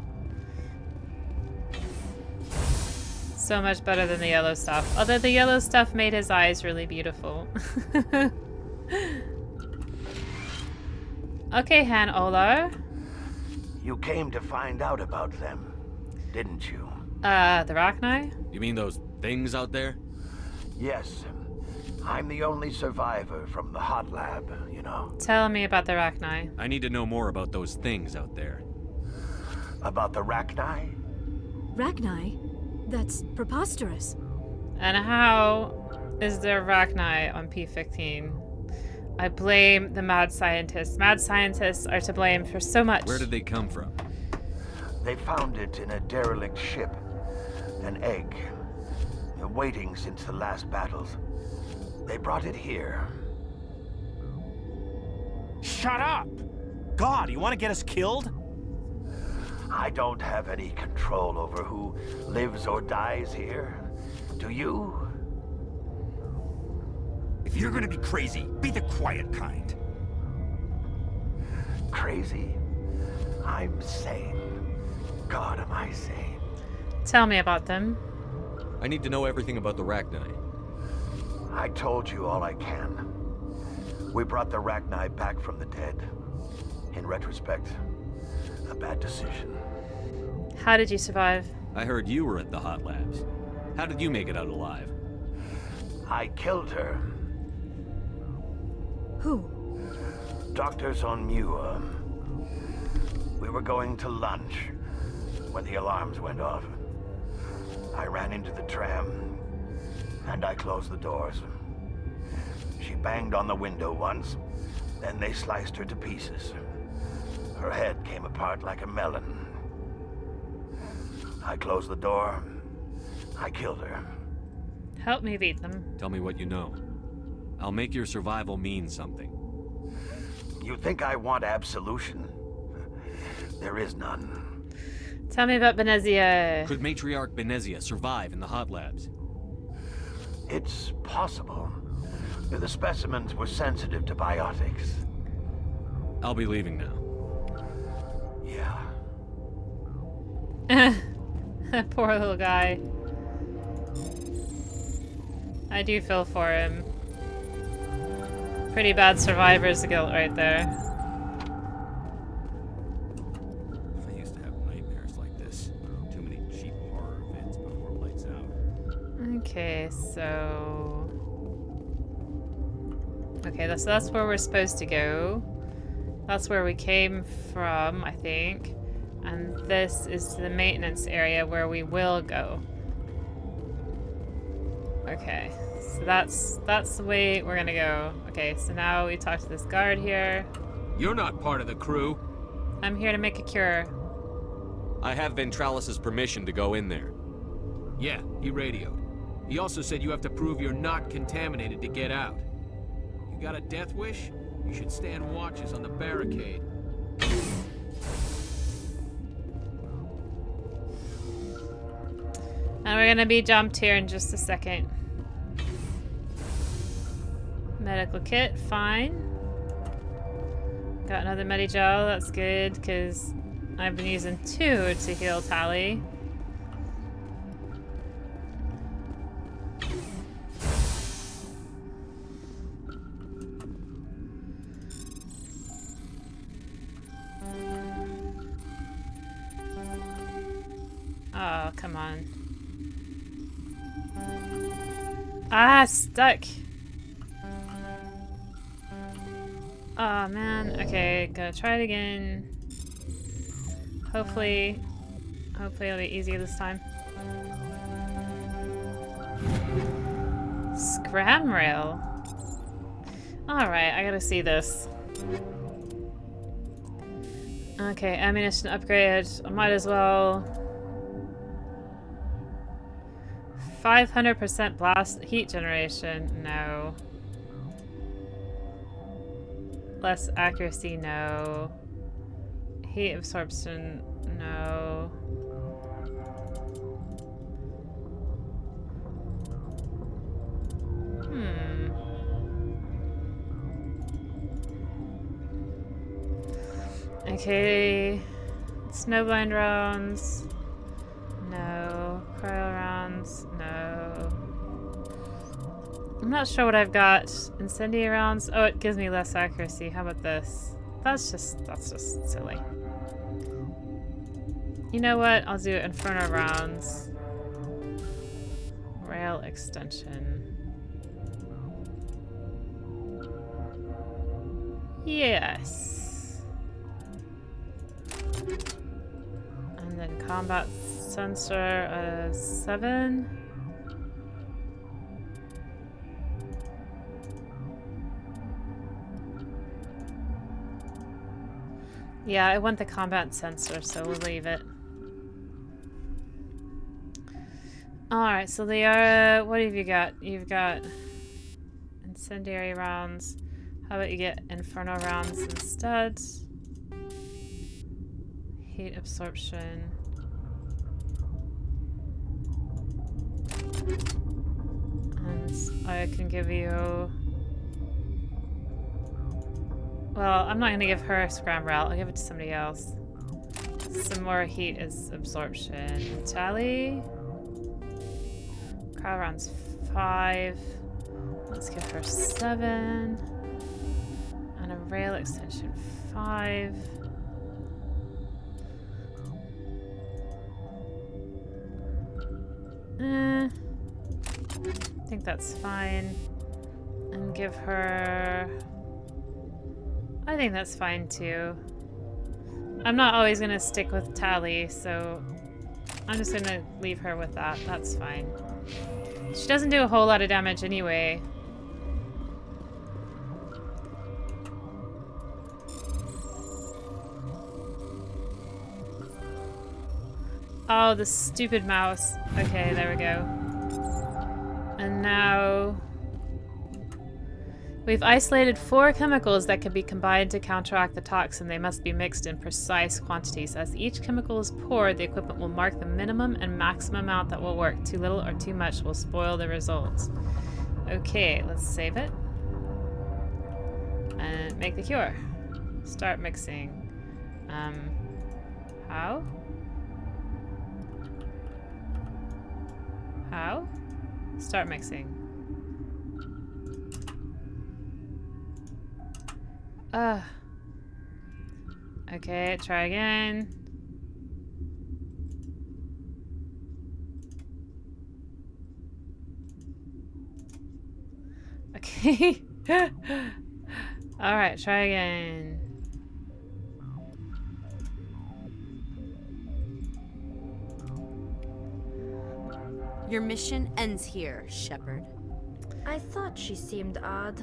So much better than the yellow stuff. Although the yellow stuff made his eyes really beautiful. Okay, Han Olar. You came to find out about them, didn't you? The Rachni? You mean those things out there? Yes. I'm the only survivor from the hot lab, you know. Tell me about the Rachni. I need to know more about those things out there. About the Rachni? Rachni? That's preposterous. And how is there Rachni on P15? I blame the mad scientists. Mad scientists are to blame for so much. Where did they come from? They found it in a derelict ship. An egg. Waiting since the last battles. They brought it here. Shut up! God, you want to get us killed? I don't have any control over who lives or dies here. Do you? If you're gonna be crazy, be the quiet kind. Crazy? I'm sane. God, am I sane? Tell me about them. I need to know everything about the Rachni. I told you all I can. We brought the Rachni back from the dead. In retrospect, a bad decision. How did you survive? I heard you were at the hot labs. How did you make it out alive? I killed her. Who? Doctors on Muir. We were going to lunch when the alarms went off. I ran into the tram, and I closed the doors. She banged on the window once, then they sliced her to pieces. Her head came apart like a melon. I closed the door. I killed her. Help me beat them. Tell me what you know. I'll make your survival mean something. You think I want absolution? There is none. Tell me about Benezia. Could Matriarch Benezia survive in the hot labs? It's possible. The specimens were sensitive to biotics. I'll be leaving now. Yeah. Poor little guy. I do feel for him. Pretty bad survivor's guilt right there. I used to have nightmares like this. Too many cheap horror events before lights out. Okay, so... Okay, so that's where we're supposed to go. That's where we came from, I think. And this is the maintenance area where we will go. Okay, so that's the way we're gonna go. Okay, so now we talk to this guard here. You're not part of the crew. I'm here to make a cure. I have Ventralis's permission to go in there. Yeah, he radioed. He also said you have to prove you're not contaminated to get out. You got a death wish? You should stand watches on the barricade. And we're gonna be jumped here in just a second. Medical kit, fine. Got another Medigel, that's good, because I've been using 2 to heal Tally. Oh, come on. Ah, stuck. Oh man, okay, gonna try it again. Hopefully it'll be easier this time. Scram rail. Alright, I gotta see this. Okay, ammunition upgrade. I might as well. 500% blast heat generation. No. Less accuracy. No. Heat absorption. No. Okay. Snowblind rounds. No. Cryo rounds. No. I'm not sure what I've got. Incendiary rounds. Oh, it gives me less accuracy. How about this? That's just silly. You know what? I'll do Inferno rounds. Rail extension. Yes. And then combat sensor 7. Yeah, I want the combat sensor, so we'll leave it. Alright, so they are... what have you got? You've got incendiary rounds. How about you get inferno rounds instead? Heat absorption. And I can give you... well, I'm not going to give her a scram route. I'll give it to somebody else. Some more heat is absorption. Tally. Cryo rounds 5. Let's give her 7. And a rail extension 5. I think that's fine. And give her... I think that's fine too. I'm not always gonna stick with Tally, so I'm just gonna leave her with that. That's fine. She doesn't do a whole lot of damage anyway. Oh, the stupid mouse. Okay, there we go. And now... we've isolated 4 chemicals that can be combined to counteract the toxin. They must be mixed in precise quantities. As each chemical is poured, the equipment will mark the minimum and maximum amount that will work. Too little or too much will spoil the results. Okay, let's save it. And make the cure. Start mixing. How? How? Start mixing. Okay, try again. Okay. Alright, try again. Your mission ends here, Shepard. I thought she seemed odd.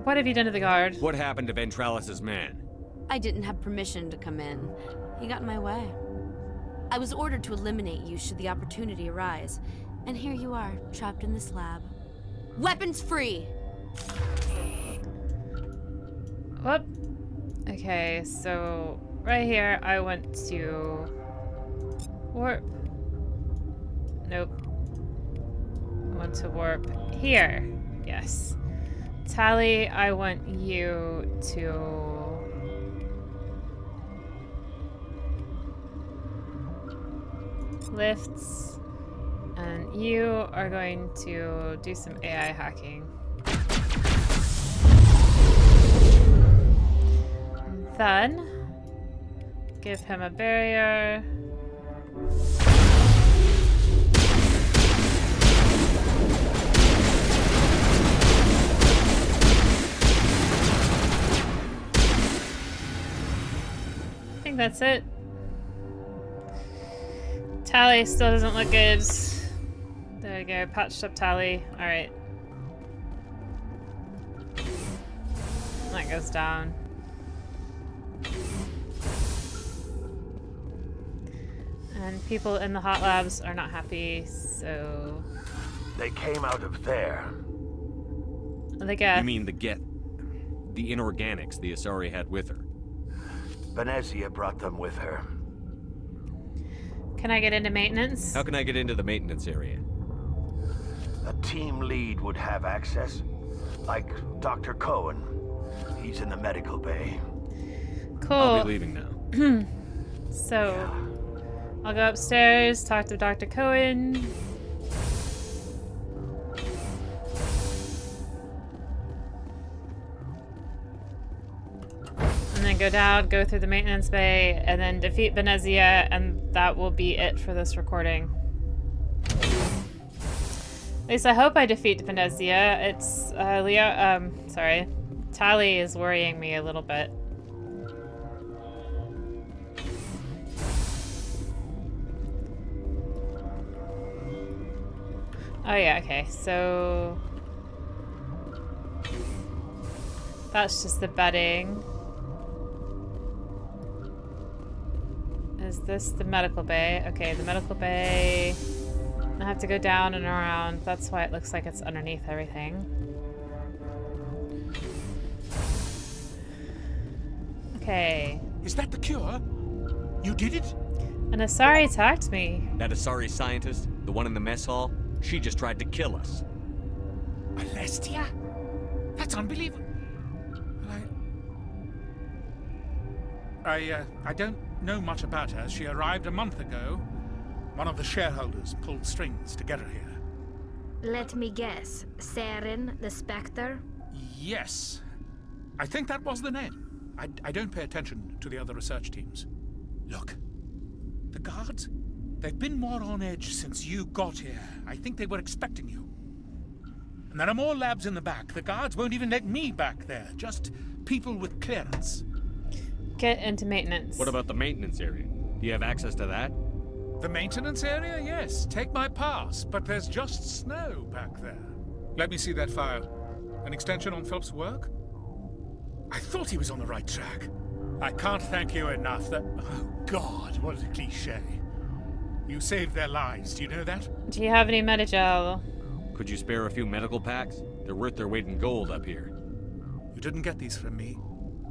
What have you done to the guard? What happened to Ventralis's man? I didn't have permission to come in. He got in my way. I was ordered to eliminate you should the opportunity arise. And here you are, trapped in this lab. Weapons free! Whoop. Okay, so right here I want to warp. Nope. I want to warp here. Yes. Tally, I want you to... lifts. And you are going to do some AI hacking. And then give him a barrier. I think that's it. Tally still doesn't look good. There we go, patched up Tally. Alright. That goes down. And people in the hot labs are not happy, so... They came out of there. The Geth. You mean the Geth? The inorganics the Asari had with her? Venezia brought them with her. Can I get into maintenance? How can I get into the maintenance area? A team lead would have access. Like Dr. Cohen. He's in the medical bay. Cool. I'll be leaving now. So, I'll go upstairs, talk to Dr. Cohen. And then go down, go through the maintenance bay, and then defeat Venezia, and that will be it for this recording. At least I hope I defeat Venezia. It's, sorry. Tally is worrying me a little bit. Oh yeah, okay, so... that's just the bedding. Is this the medical bay? Okay, the medical bay... I have to go down and around. That's why it looks like it's underneath everything. Okay. Is that the cure? You did it? An Asari attacked me. That Asari scientist, the one in the mess hall, she just tried to kill us. Alestia? That's unbelievable. I don't know much about her. She arrived a month ago. One of the shareholders pulled strings to get her here. Let me guess. Saren, the Spectre? Yes. I think that was the name. I don't pay attention to the other research teams. Look, the guards, they've been more on edge since you got here. I think they were expecting you. And there are more labs in the back. The guards won't even let me back there. Just people with clearance. Get into maintenance. What about the maintenance area? Do you have access to that? The maintenance area? Yes. Take my pass. But there's just snow back there. Let me see that file. An extension on Phelps' work? I thought he was on the right track. I can't thank you enough that... Oh, God, what a cliché. You saved their lives, do you know that? Do you have any Medigel? Could you spare a few medical packs? They're worth their weight in gold up here. You didn't get these from me.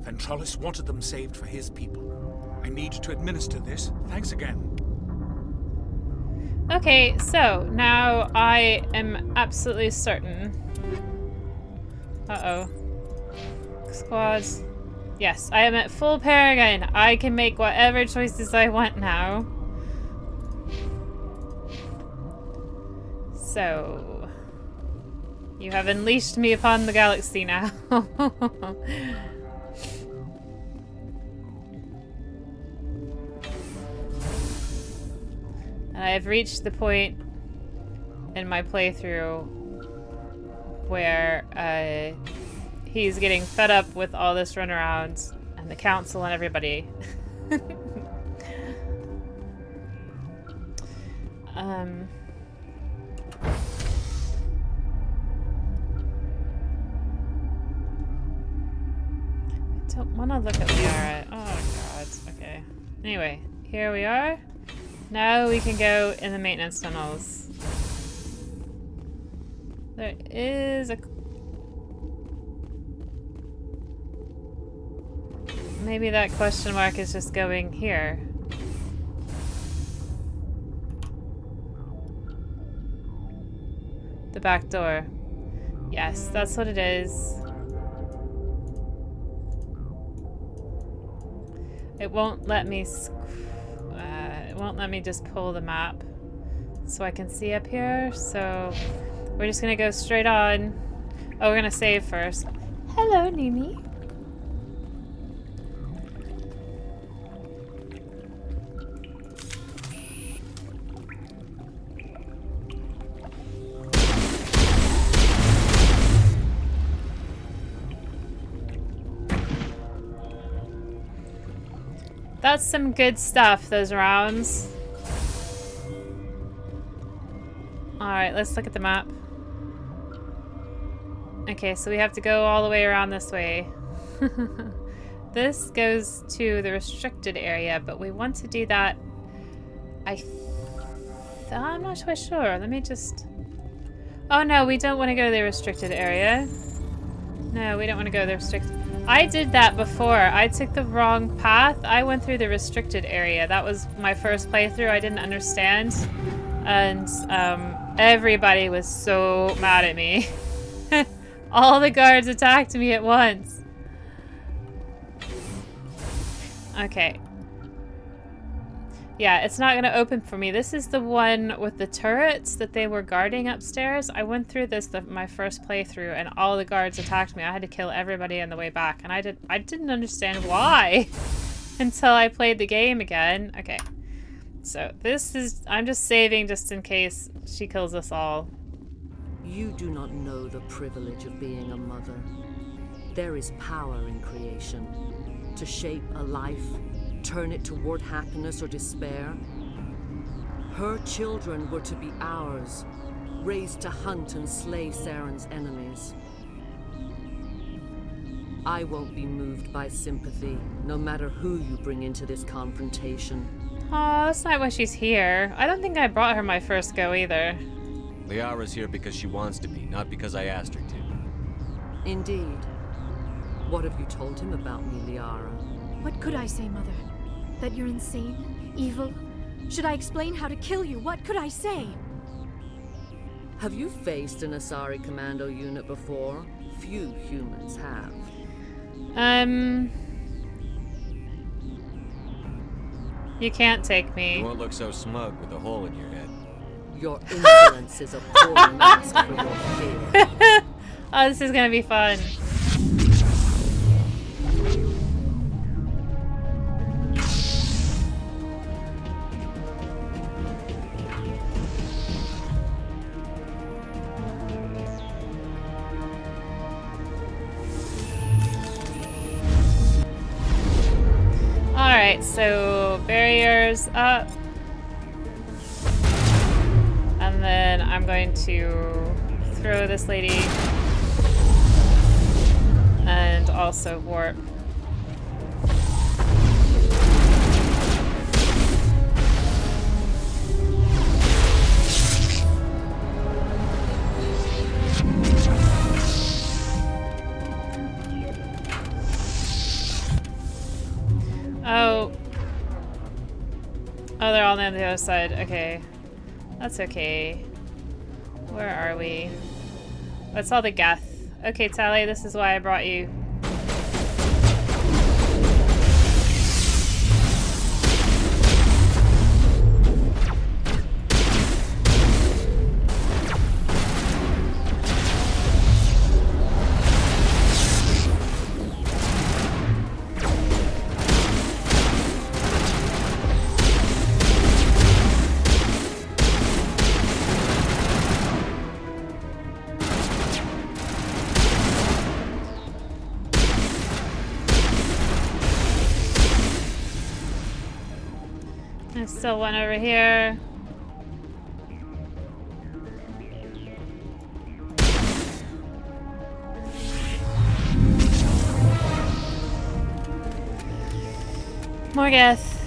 Ventralis wanted them saved for his people. I need to administer this. Thanks again. Okay, so now I am absolutely certain. Uh-oh. Squads. Yes, I am at full Paragon. I can make whatever choices I want now. So... you have unleashed me upon the galaxy now. And I have reached the point in my playthrough where he's getting fed up with all this runaround and the council and everybody. want to look at Liara. Oh god, okay. Anyway, here we are. Now we can go in the maintenance tunnels. There is a... Maybe that question mark is just going here. The back door. Yes, that's what it is. It won't let me just pull the map so I can see up here, so we're just gonna go straight on. Oh, we're gonna save first. Hello, Nimi. That's some good stuff, those rounds. Alright, let's look at the map. Okay, so we have to go all the way around this way. This goes to the restricted area, but we want to do that... I'm not quite sure. Let me just... Oh no, we don't want to go to the restricted area. No, we don't want to go to the restricted... I did that before. I took the wrong path. I went through the restricted area. That was my first playthrough. I didn't understand. And everybody was so mad at me. All the guards attacked me at once. Okay. Yeah, it's not going to open for me. This is the one with the turrets that they were guarding upstairs. I went through this my first playthrough and all the guards attacked me. I had to kill everybody on the way back. And I didn't understand why until I played the game again. Okay. So this is... I'm just saving just in case she kills us all. You do not know the privilege of being a mother. There is power in creation. To shape a life, turn it toward happiness or despair. Her children were to be ours, raised to hunt and slay Saren's enemies. I won't be moved by sympathy, no matter who you bring into this confrontation. Oh, that's not why she's here. I don't think I brought her my first go either. Liara's here because she wants to be, not because I asked her to. Indeed. What have you told him about me, Liara? What could I say, Mother? That you're insane? Evil? Should I explain how to kill you? What could I say? Have you faced an Asari commando unit before? Few humans have. You can't take me. You won't look so smug with a hole in your head. Your insolence is a poor mask for your fear. Oh, this is gonna be fun. Alright, so barriers up. And then I'm going to throw this lady. And also warp. Oh, they're all on the other side. Okay. That's okay. Where are we? That's all the Geth. Okay, Tally, this is why I brought you. There's still one over here. Morgath.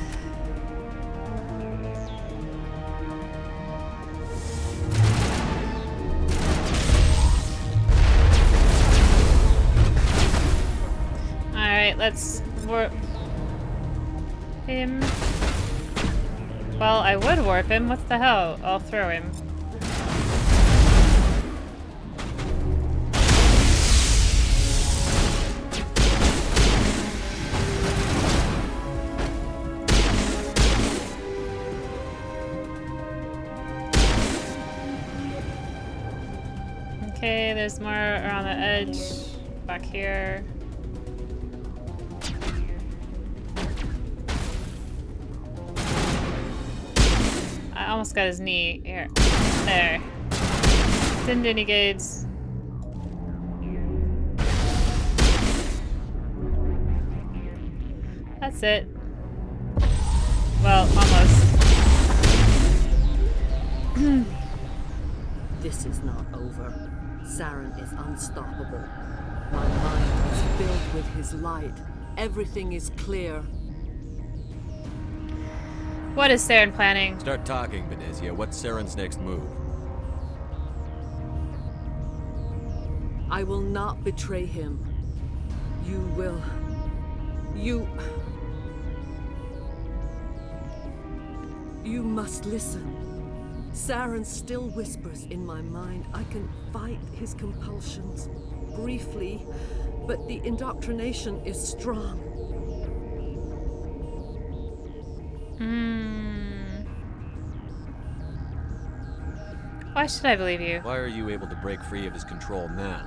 Alright, let's warp him. Well, I would warp him. What the hell? I'll throw him. Okay, there's more around the edge. Back here. I almost got his knee. Here. There. Didn't do any goods. That's it. Well, almost. This is not over. Saren is unstoppable. My mind is filled with his light. Everything is clear. What is Saren planning? Start talking, Benezia. What's Saren's next move? I will not betray him. You will. You must listen. Saren still whispers in my mind. I can fight his compulsions, briefly, but the indoctrination is strong. Why should I believe you? Why are you able to break free of his control now?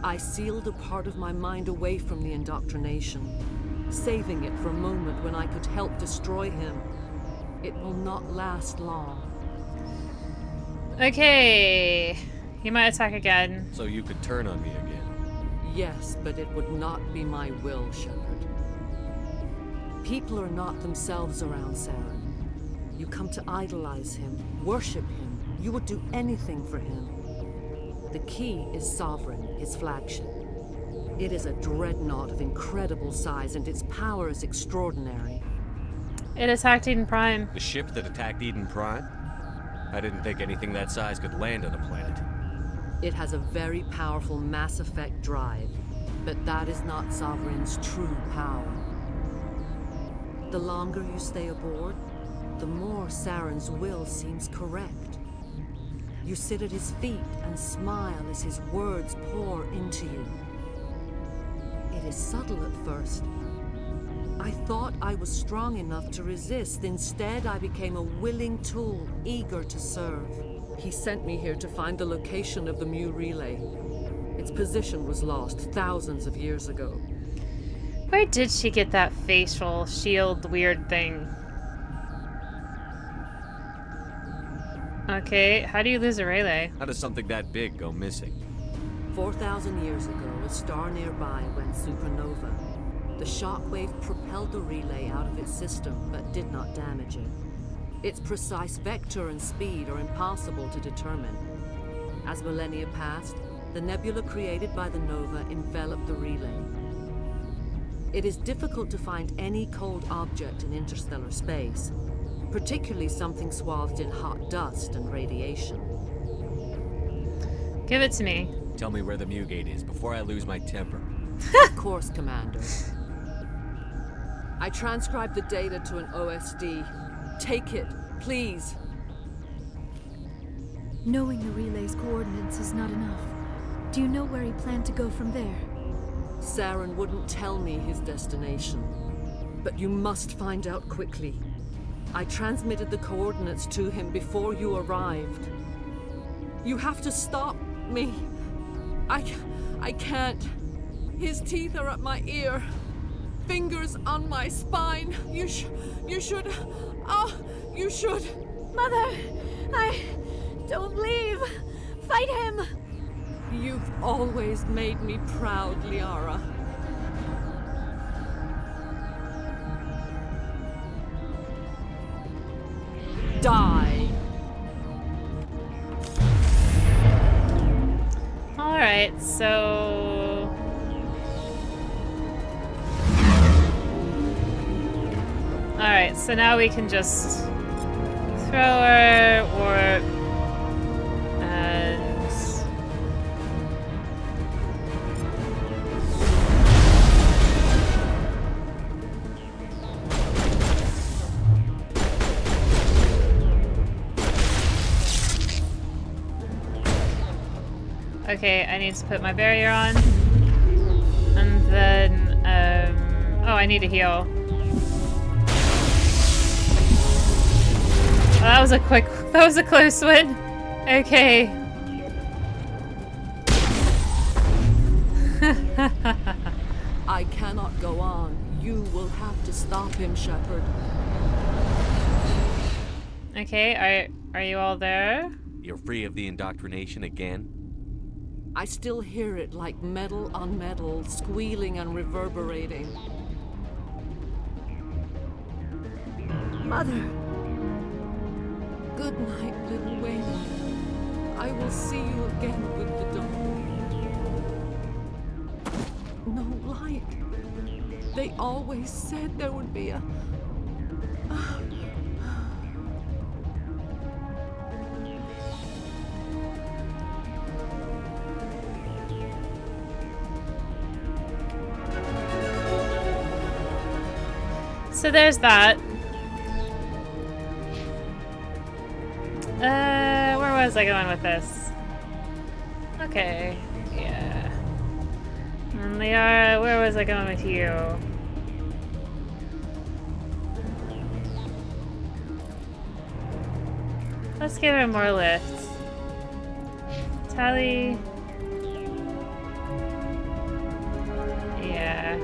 I sealed a part of my mind away from the indoctrination, saving it for a moment when I could help destroy him. It will not last long. Okay. He might attack again. So you could turn on me again? Yes, but it would not be my will, Shepard. People are not themselves around Saren. You come to idolize him, worship him. You would do anything for him. The key is Sovereign, his flagship. It is a dreadnought of incredible size, and its power is extraordinary. It attacked Eden Prime. The ship that attacked Eden Prime? I didn't think anything that size could land on a planet. It has a very powerful Mass Effect drive, but that is not Sovereign's true power. The longer you stay aboard, the more Saren's will seems correct. You sit at his feet and smile as his words pour into you. It is subtle at first. I thought I was strong enough to resist. Instead, I became a willing tool, eager to serve. He sent me here to find the location of the Mu relay. Its position was lost thousands of years ago. Where did she get that facial shield weird thing? Okay, how do you lose a relay? How does something that big go missing? 4,000 years ago, a star nearby went supernova. The shockwave propelled the relay out of its system, but did not damage it. Its precise vector and speed are impossible to determine. As millennia passed, the nebula created by the nova enveloped the relay. It is difficult to find any cold object in interstellar space, particularly something swathed in hot dust and radiation. Give it to me. Tell me where the Mu gate is before I lose my temper. Of course, Commander. I transcribed the data to an OSD. Take it, please. Knowing the relay's coordinates is not enough. Do you know where he planned to go from there? Saren wouldn't tell me his destination. But you must find out quickly. I transmitted the coordinates to him before you arrived. You have to stop me. I can't. His teeth are at my ear. Fingers on my spine. You should. You should. Mother, don't leave. Fight him. You've always made me proud, Liara. Die. All right, so Alright, so now we can just throw our warp and okay, I need to put my barrier on. And then, oh, I need to heal. Oh, that was a close one. Okay. I cannot go on. You will have to stop him, Shepard. Okay, are you all there? You're free of the indoctrination again? I still hear it like metal on metal, squealing and reverberating. Mother! Good night, little Wayne. I will see you again with the dawn. No light. They always said there would be a... So there's that. Where was I going with this? Okay, yeah. And Liara, where was I going with you? Let's give her more lift. Tally. Yeah.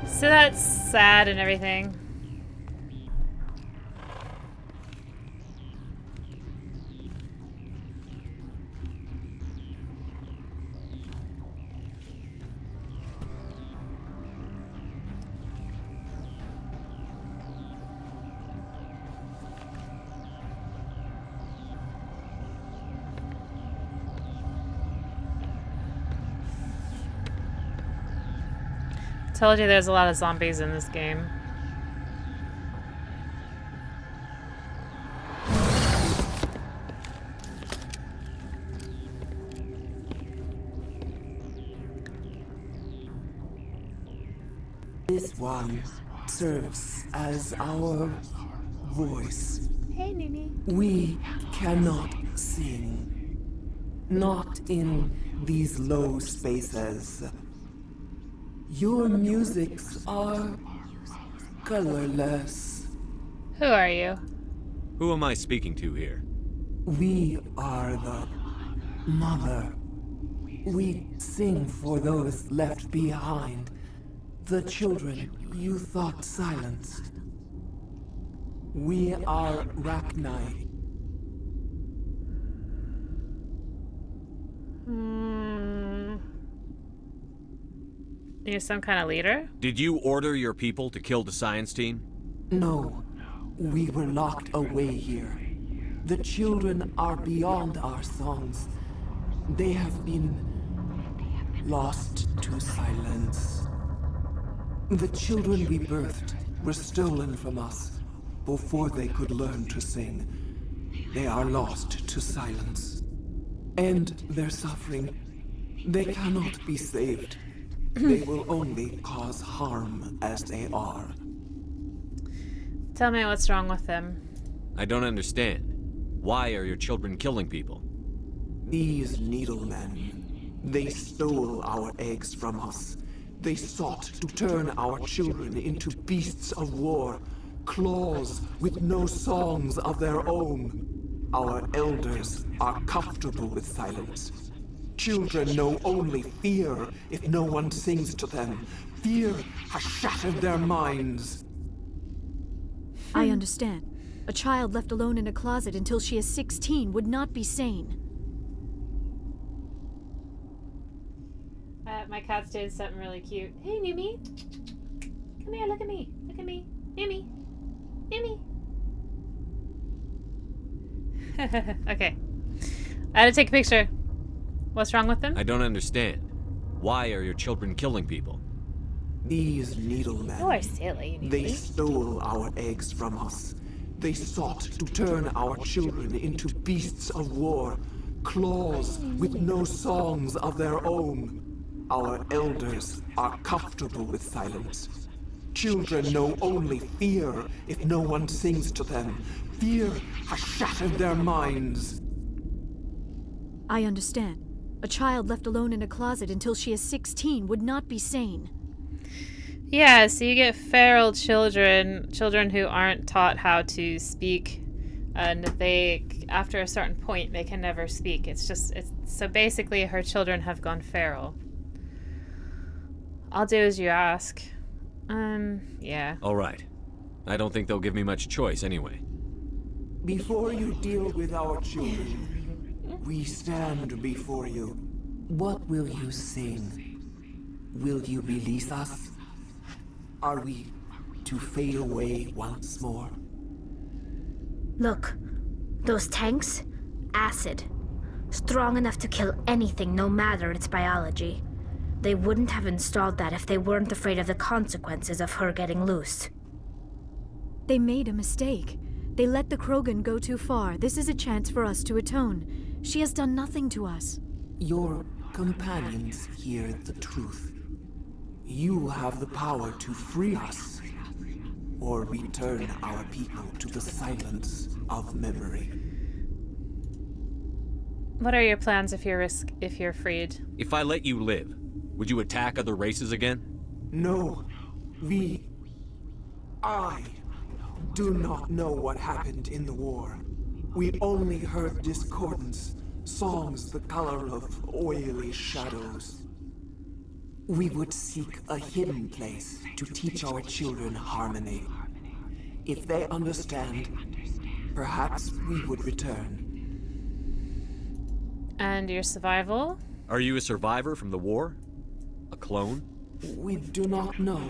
So that's sad and everything. Told you there's a lot of zombies in this game. This one serves as our voice. Hey, Nini. We cannot sing. Not in these low spaces. Your musics are colorless. Who are you? Who am I speaking to here? We are the mother. We sing for those left behind. The children you thought silenced. We are Rachni. You're some kind of leader? Did you order your people to kill the science team? No. We were locked away here. The children are beyond our songs. They have been lost to silence. The children we birthed were stolen from us before they could learn to sing. They are lost to silence. And their suffering, they cannot be saved. They will only cause harm as they are. Tell me what's wrong with them. I don't understand. Why are your children killing people? These needlemen, they stole our eggs from us. They sought to turn our children into beasts of war, claws with no songs of their own. Our elders are comfortable with silence. Children know only fear if no one sings to them. Fear has shattered their minds. I understand. A child left alone in a closet until she is 16 would not be sane. My cat's doing something really cute. Hey, Numi. Come here, look at me. Look at me. Numi. Numi. Okay. I had to take a picture. What's wrong with them? I don't understand. Why are your children killing people? These needlemen. You are silly. They stole our eggs from us. They sought to turn our children into beasts of war, claws with no songs of their own. Our elders are comfortable with silence. Children know only fear if no one sings to them. Fear has shattered their minds. I understand. A child left alone in a closet until she is 16 would not be sane. Yeah, so you get feral children who aren't taught how to speak, and they, after a certain point, they can never speak. So basically her children have gone feral. I'll do as you ask. Yeah. All right. I don't think they'll give me much choice anyway. Before you deal with our children, we stand before you. What will you sing? Will you release us? Are we to fade away once more? Look, those tanks? Acid. Strong enough to kill anything, no matter its biology. They wouldn't have installed that if they weren't afraid of the consequences of her getting loose. They made a mistake. They let the Krogan go too far. This is a chance for us to atone. She has done nothing to us. Your companions hear the truth. You have the power to free us, or return our people to the silence of memory. What are your plans if you're freed? If I let you live, would you attack other races again? No. I do not know what happened in the war. We only heard discordance, songs the color of oily shadows. We would seek a hidden place to teach our children harmony. If they understand, perhaps we would return. And your survival? Are you a survivor from the war? A clone? We do not know.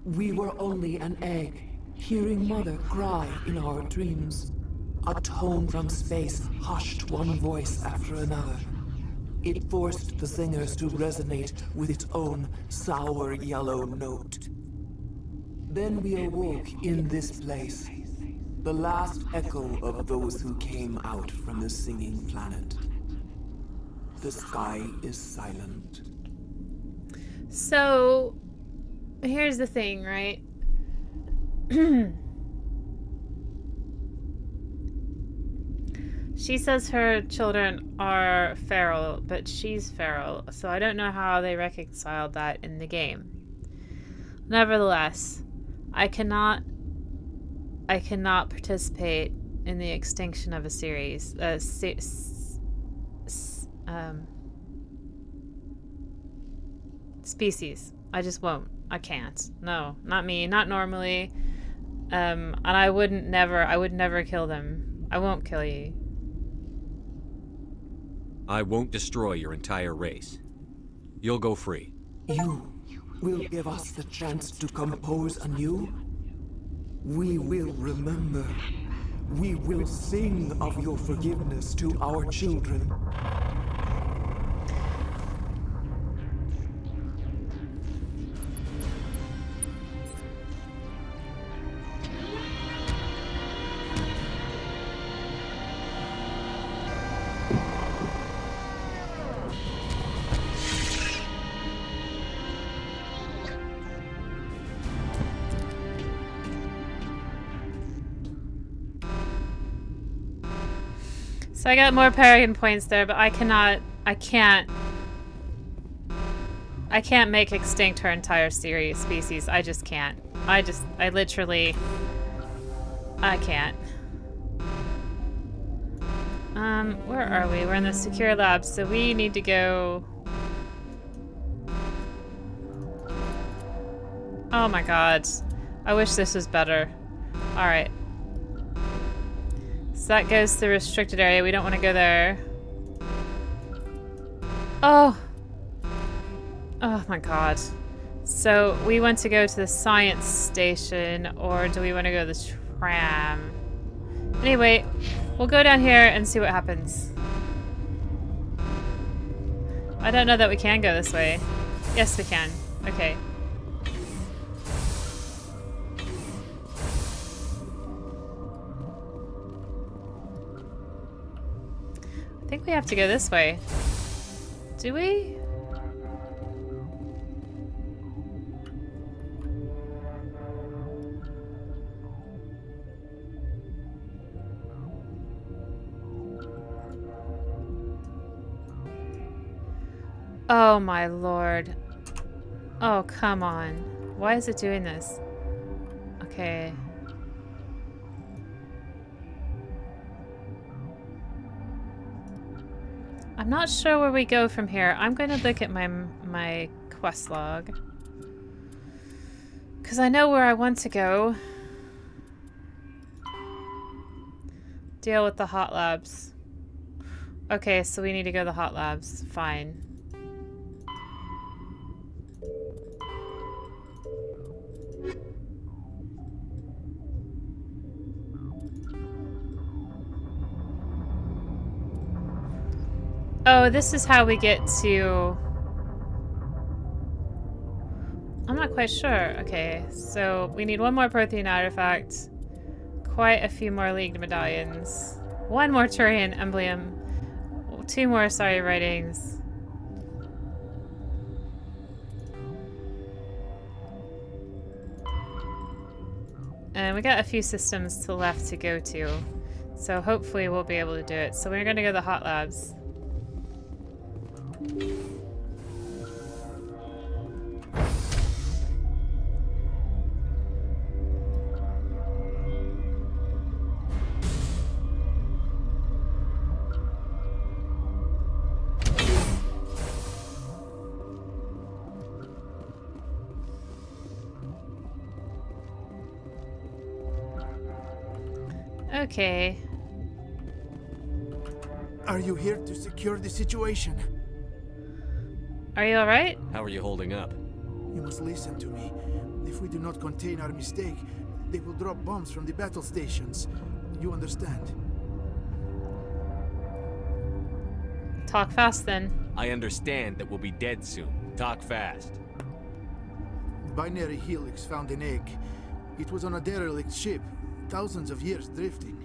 We were only an egg, hearing Mother cry in our dreams. A tone from space hushed one voice after another. It forced the singers to resonate with its own sour yellow note. Then we awoke in this place, the last echo of those who came out from the singing planet. The sky is silent. So, here's the thing, right? She says her children are feral, but she's feral, so I don't know how they reconciled that in the game. Nevertheless, I cannot participate in the extinction of a series. Species. I just won't. I can't. No, not me. Not normally. And I would never kill them. I won't kill you. I won't destroy your entire race. You'll go free. You will give us the chance to compose anew? We will remember. We will sing of your forgiveness to our children. So I got more Paragon points there, but I can't make extinct her entire species. I just can't. I can't. Where are we? We're in the secure lab, so we need to go. Oh my god. I wish this was better. Alright. So that goes to the restricted area. We don't want to go there. Oh! Oh my god. So we want to go to the science station, or do we want to go to the tram? Anyway, we'll go down here and see what happens. I don't know that we can go this way. Yes, we can. Okay. think we have to go this way. Do we? Oh my lord. Oh, come on. Why is it doing this? Okay. I'm not sure where we go from here. I'm going to look at my quest log. Because I know where I want to go. Deal with the hot labs. Okay, so we need to go to the hot labs. Fine. Oh, this is how we get to... I'm not quite sure. Okay, so we need one more protein artifact, quite a few more leagued medallions, one more Turian emblem, 2 more sorry writings. And we got a few systems to the left to go to, so hopefully we'll be able to do it. So we're gonna go to the hot labs. Okay. Are you here to secure the situation? Are you alright? How are you holding up? You must listen to me. If we do not contain our mistake, they will drop bombs from the battle stations. You understand? Talk fast then. I understand that we'll be dead soon. Talk fast. Binary Helix found an egg. It was on a derelict ship, thousands of years drifting.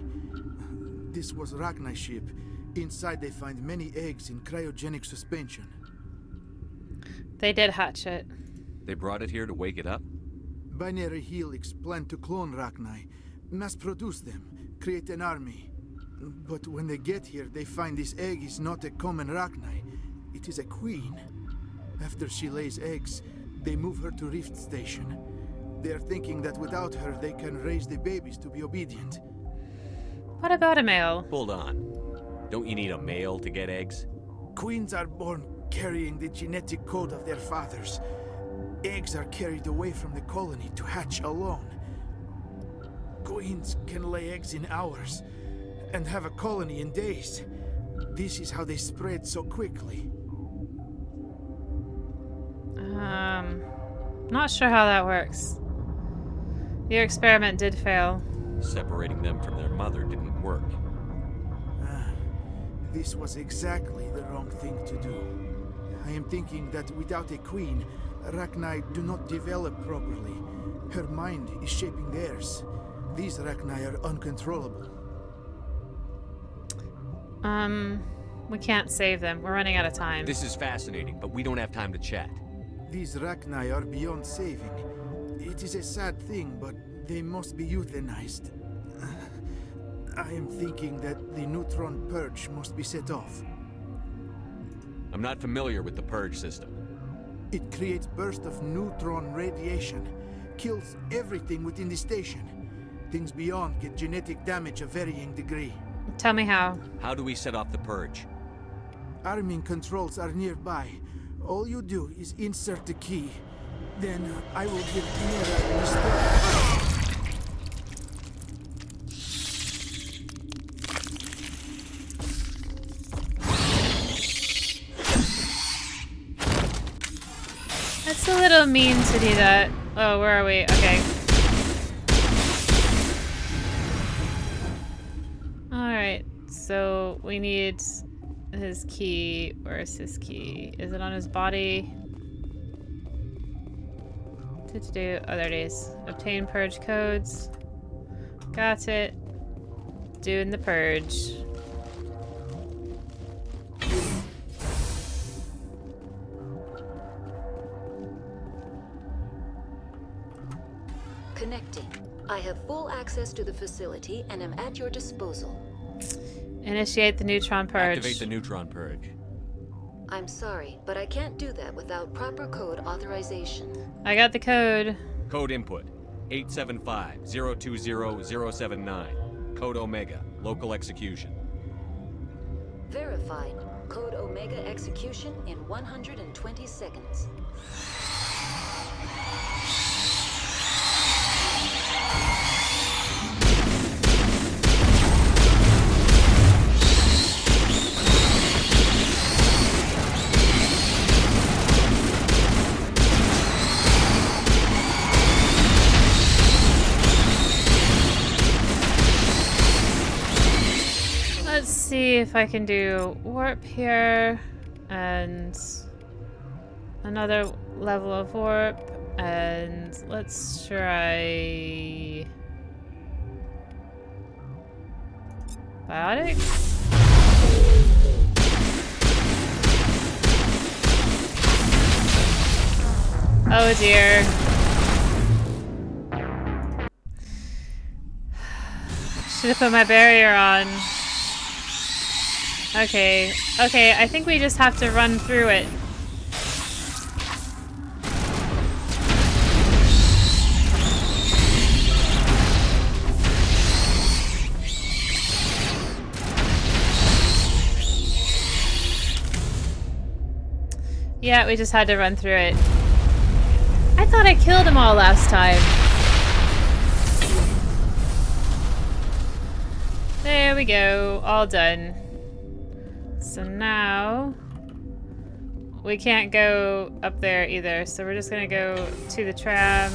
This was Rachni's ship. Inside they find many eggs in cryogenic suspension. They did hatch it. They brought it here to wake it up? Binary Helix planned to clone Rachni, mass produce them, create an army. But when they get here, they find this egg is not a common Rachni. It is a queen. After she lays eggs, they move her to Rift Station. They are thinking that without her, they can raise the babies to be obedient. What about a male? Hold on. Don't you need a male to get eggs? Queens are born carrying the genetic code of their fathers. Eggs are carried away from the colony to hatch alone. Queens can lay eggs in hours and have a colony in days. This is how they spread so quickly. Not sure how that works. Your experiment did fail. Separating them from their mother didn't work. This was exactly the wrong thing to do. I am thinking that without a queen, Rachni do not develop properly. Her mind is shaping theirs. These Rachni are uncontrollable. We can't save them. We're running out of time. This is fascinating, but we don't have time to chat. These Rachni are beyond saving. It is a sad thing, but they must be euthanized. I am thinking that the neutron purge must be set off. I'm not familiar with the purge system. It creates bursts of neutron radiation, kills everything within the station. Things beyond get genetic damage of varying degree. Tell me how. How do we set off the purge? Arming controls are nearby. All you do is insert the key. Then I will give Mira the start. That's a little mean to do that. Oh, where are we? Okay. Alright, so we need his key. Where's his key? Is it on his body? Oh, there it is. Obtain purge codes. Got it. Doing the purge. have full access to the facility and am at your disposal. Initiate the neutron purge. Activate the neutron purge. I'm sorry, but I can't do that without proper code authorization. I got the code. Code input 875-020-079. Code Omega. Local execution. Verified. Code Omega execution in 120 seconds. Let's see if I can do warp here and another level of warp, and let's try biotics. Oh dear. Should have put my barrier on. Okay, I think we just have to run through it. Yeah, we just had to run through it. I thought I killed them all last time. There we go, all done. So now we can't go up there either, so we're just gonna go to the tram.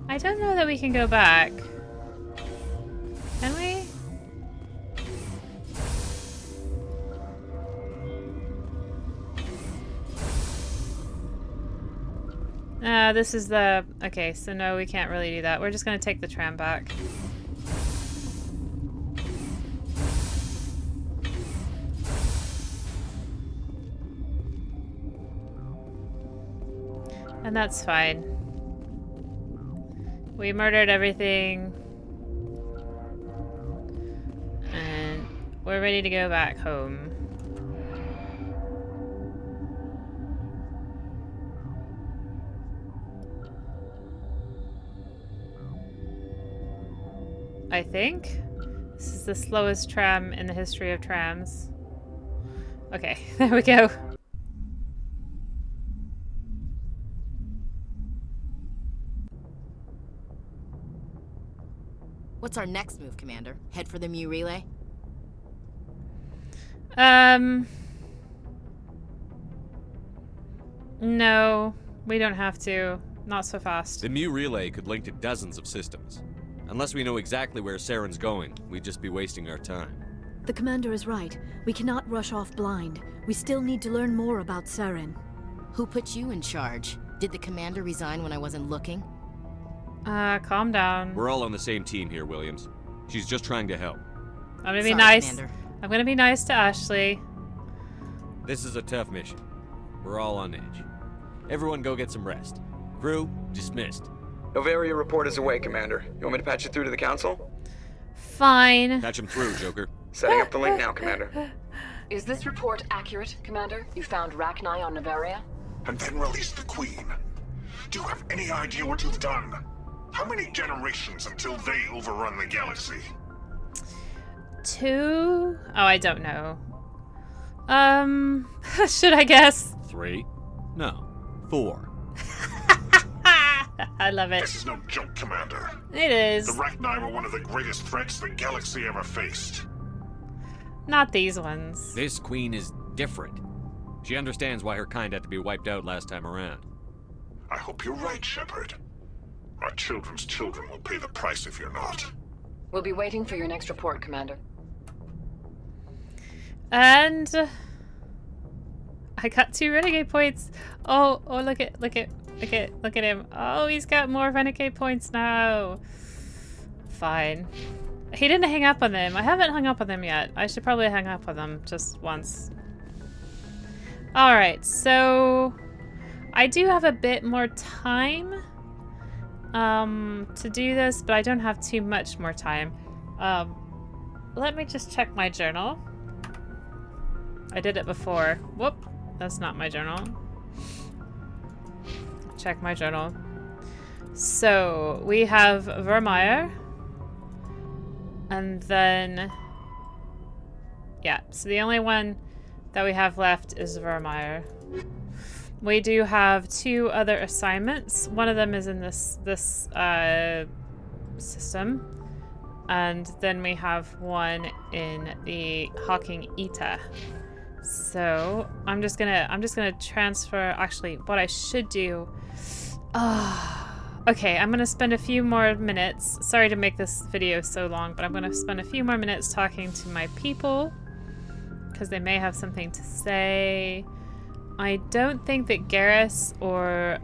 I don't know that we can go back. Can we? This is the... Okay, so no, we can't really do that. We're just gonna take the tram back. And that's fine. We murdered everything. And we're ready to go back home. I think. This is the slowest tram in the history of trams. Okay, there we go. What's our next move, Commander? Head for the Mu relay? No, we don't have to. Not so fast. The Mu relay could link to dozens of systems. Unless we know exactly where Saren's going, we'd just be wasting our time. The commander is right. We cannot rush off blind. We still need to learn more about Saren. Who put you in charge? Did the commander resign when I wasn't looking? Calm down. We're all on the same team here, Williams. She's just trying to help. I'm gonna be nice. Commander. I'm gonna be nice to Ashley. This is a tough mission. We're all on edge. Everyone go get some rest. Crew, dismissed. Novaria report is away, Commander. You want me to patch it through to the Council? Fine. Patch him through, Joker. Setting up the link now, Commander. Is this report accurate, Commander? You found Rachni on Novaria? And then released the Queen. Do you have any idea what you've done? How many generations until they overrun the galaxy? 2? Oh, I don't know. Should I guess? 3? No. 4. I love it. This is no joke, Commander. It is. The Rachni were one of the greatest threats the galaxy ever faced. Not these ones. This Queen is different. She understands why her kind had to be wiped out last time around. I hope you're right, Shepard. Our children's children will pay the price if you're not. We'll be waiting for your next report, Commander. And I got 2 renegade points. Oh, look at him. Oh, he's got more renegade points now. Fine. He didn't hang up on them. I haven't hung up on them yet. I should probably hang up on them just once. Alright, so I do have a bit more time. to do this, but I don't have too much more time. Let me just check my journal. I did it before. Whoop, that's not my journal. Check my journal. So we have Vermeer, and then yeah. So the only one that we have left is Vermeer. We do have 2 other assignments. One of them is in this system, and then we have one in the Hawking Eta. So I'm just gonna transfer. Actually, what I should do. Okay, I'm gonna spend a few more minutes. Sorry to make this video so long, but I'm gonna spend a few more minutes talking to my people because they may have something to say. I don't think that Garrus or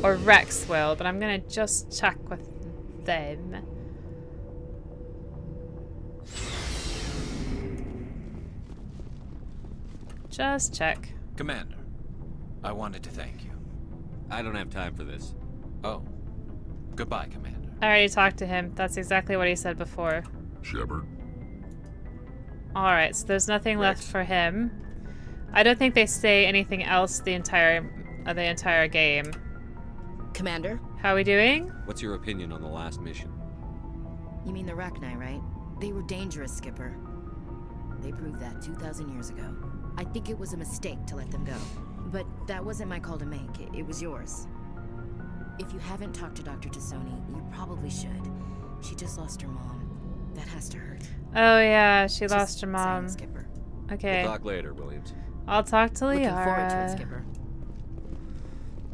Rex will, but I'm gonna just check with them. Just check. Commander, I wanted to thank you. I don't have time for this. Oh. Goodbye, Commander. I already talked to him. That's exactly what he said before. Shepard. Alright, so there's nothing left for him. I don't think they say anything else the entire game. Commander? How are we doing? What's your opinion on the last mission? You mean the Rachni, right? They were dangerous, Skipper. They proved that 2,000 years ago. I think it was a mistake to let them go. But that wasn't my call to make. It was yours. If you haven't talked to Dr. Tassoni, you probably should. She just lost her mom. That has to hurt. Oh yeah, she lost her mom. Saying, Skipper. Okay. We'll talk later, Williams. I'll talk to Liara. Looking forward to it, Skipper.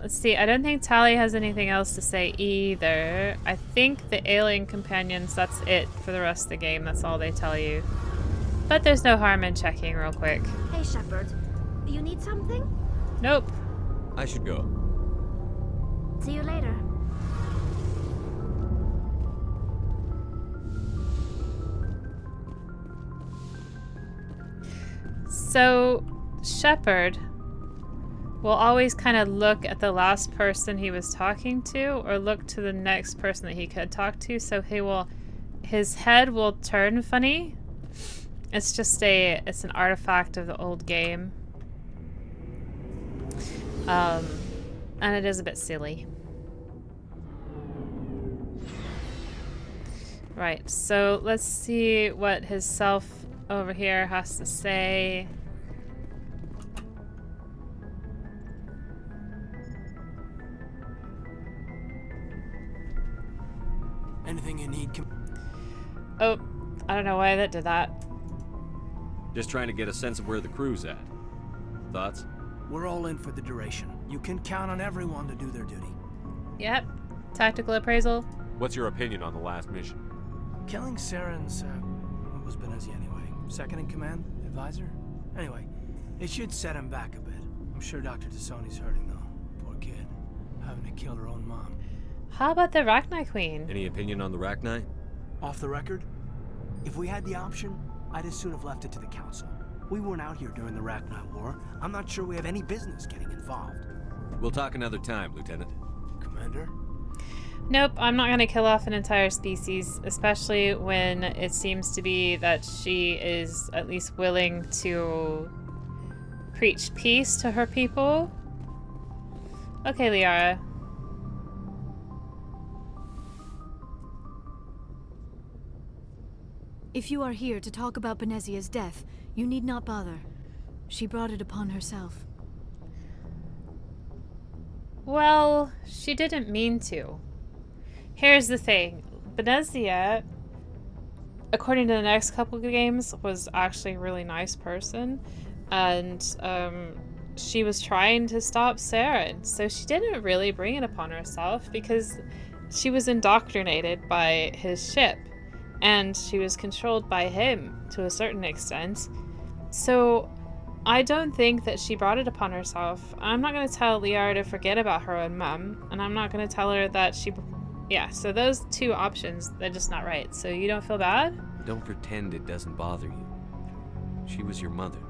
Let's see, I don't think Tali has anything else to say either. I think the alien companions, that's it for the rest of the game. That's all they tell you. But there's no harm in checking real quick. Hey, Shepard. You need something? Nope. I should go. See you later. So, Shepard will always kind of look at the last person he was talking to or look to the next person that he could talk to. So his head will turn funny. It's just it's an artifact of the old game. And it is a bit silly. Right, so let's see what his self over here has to say. Anything you need? Oh, I don't know why that did that. Just trying to get a sense of where the crew's at. Thoughts? We're all in for the duration. You can count on everyone to do their duty. Yep. Tactical appraisal. What's your opinion on the last mission? Killing Saren's, what was Benezi anyway? Second in command? Advisor? Anyway, it should set him back a bit. I'm sure Dr. Tassoni's hurting though. Poor kid. Having to kill her own mom. How about the Rachni Queen? Any opinion on the Rachni? Off the record? If we had the option, I'd as soon have left it to the Council. We weren't out here during the Rachni War. I'm not sure we have any business getting involved. We'll talk another time, Lieutenant. Commander? Nope, I'm not gonna kill off an entire species, especially when it seems to be that she is at least willing to preach peace to her people. Okay, Liara. If you are here to talk about Benezia's death, you need not bother. She brought it upon herself. Well, she didn't mean to. Here's the thing. Benezia, according to the next couple of games, was actually a really nice person. And she was trying to stop Saren. So she didn't really bring it upon herself because she was indoctrinated by his ship. And she was controlled by him to a certain extent. So I don't think that she brought it upon herself. I'm not going to tell Liara to forget about her own mom. And I'm not going to tell her that she... Yeah, so those two options, they're just not right. So you don't feel bad? Don't pretend it doesn't bother you. She was your mother.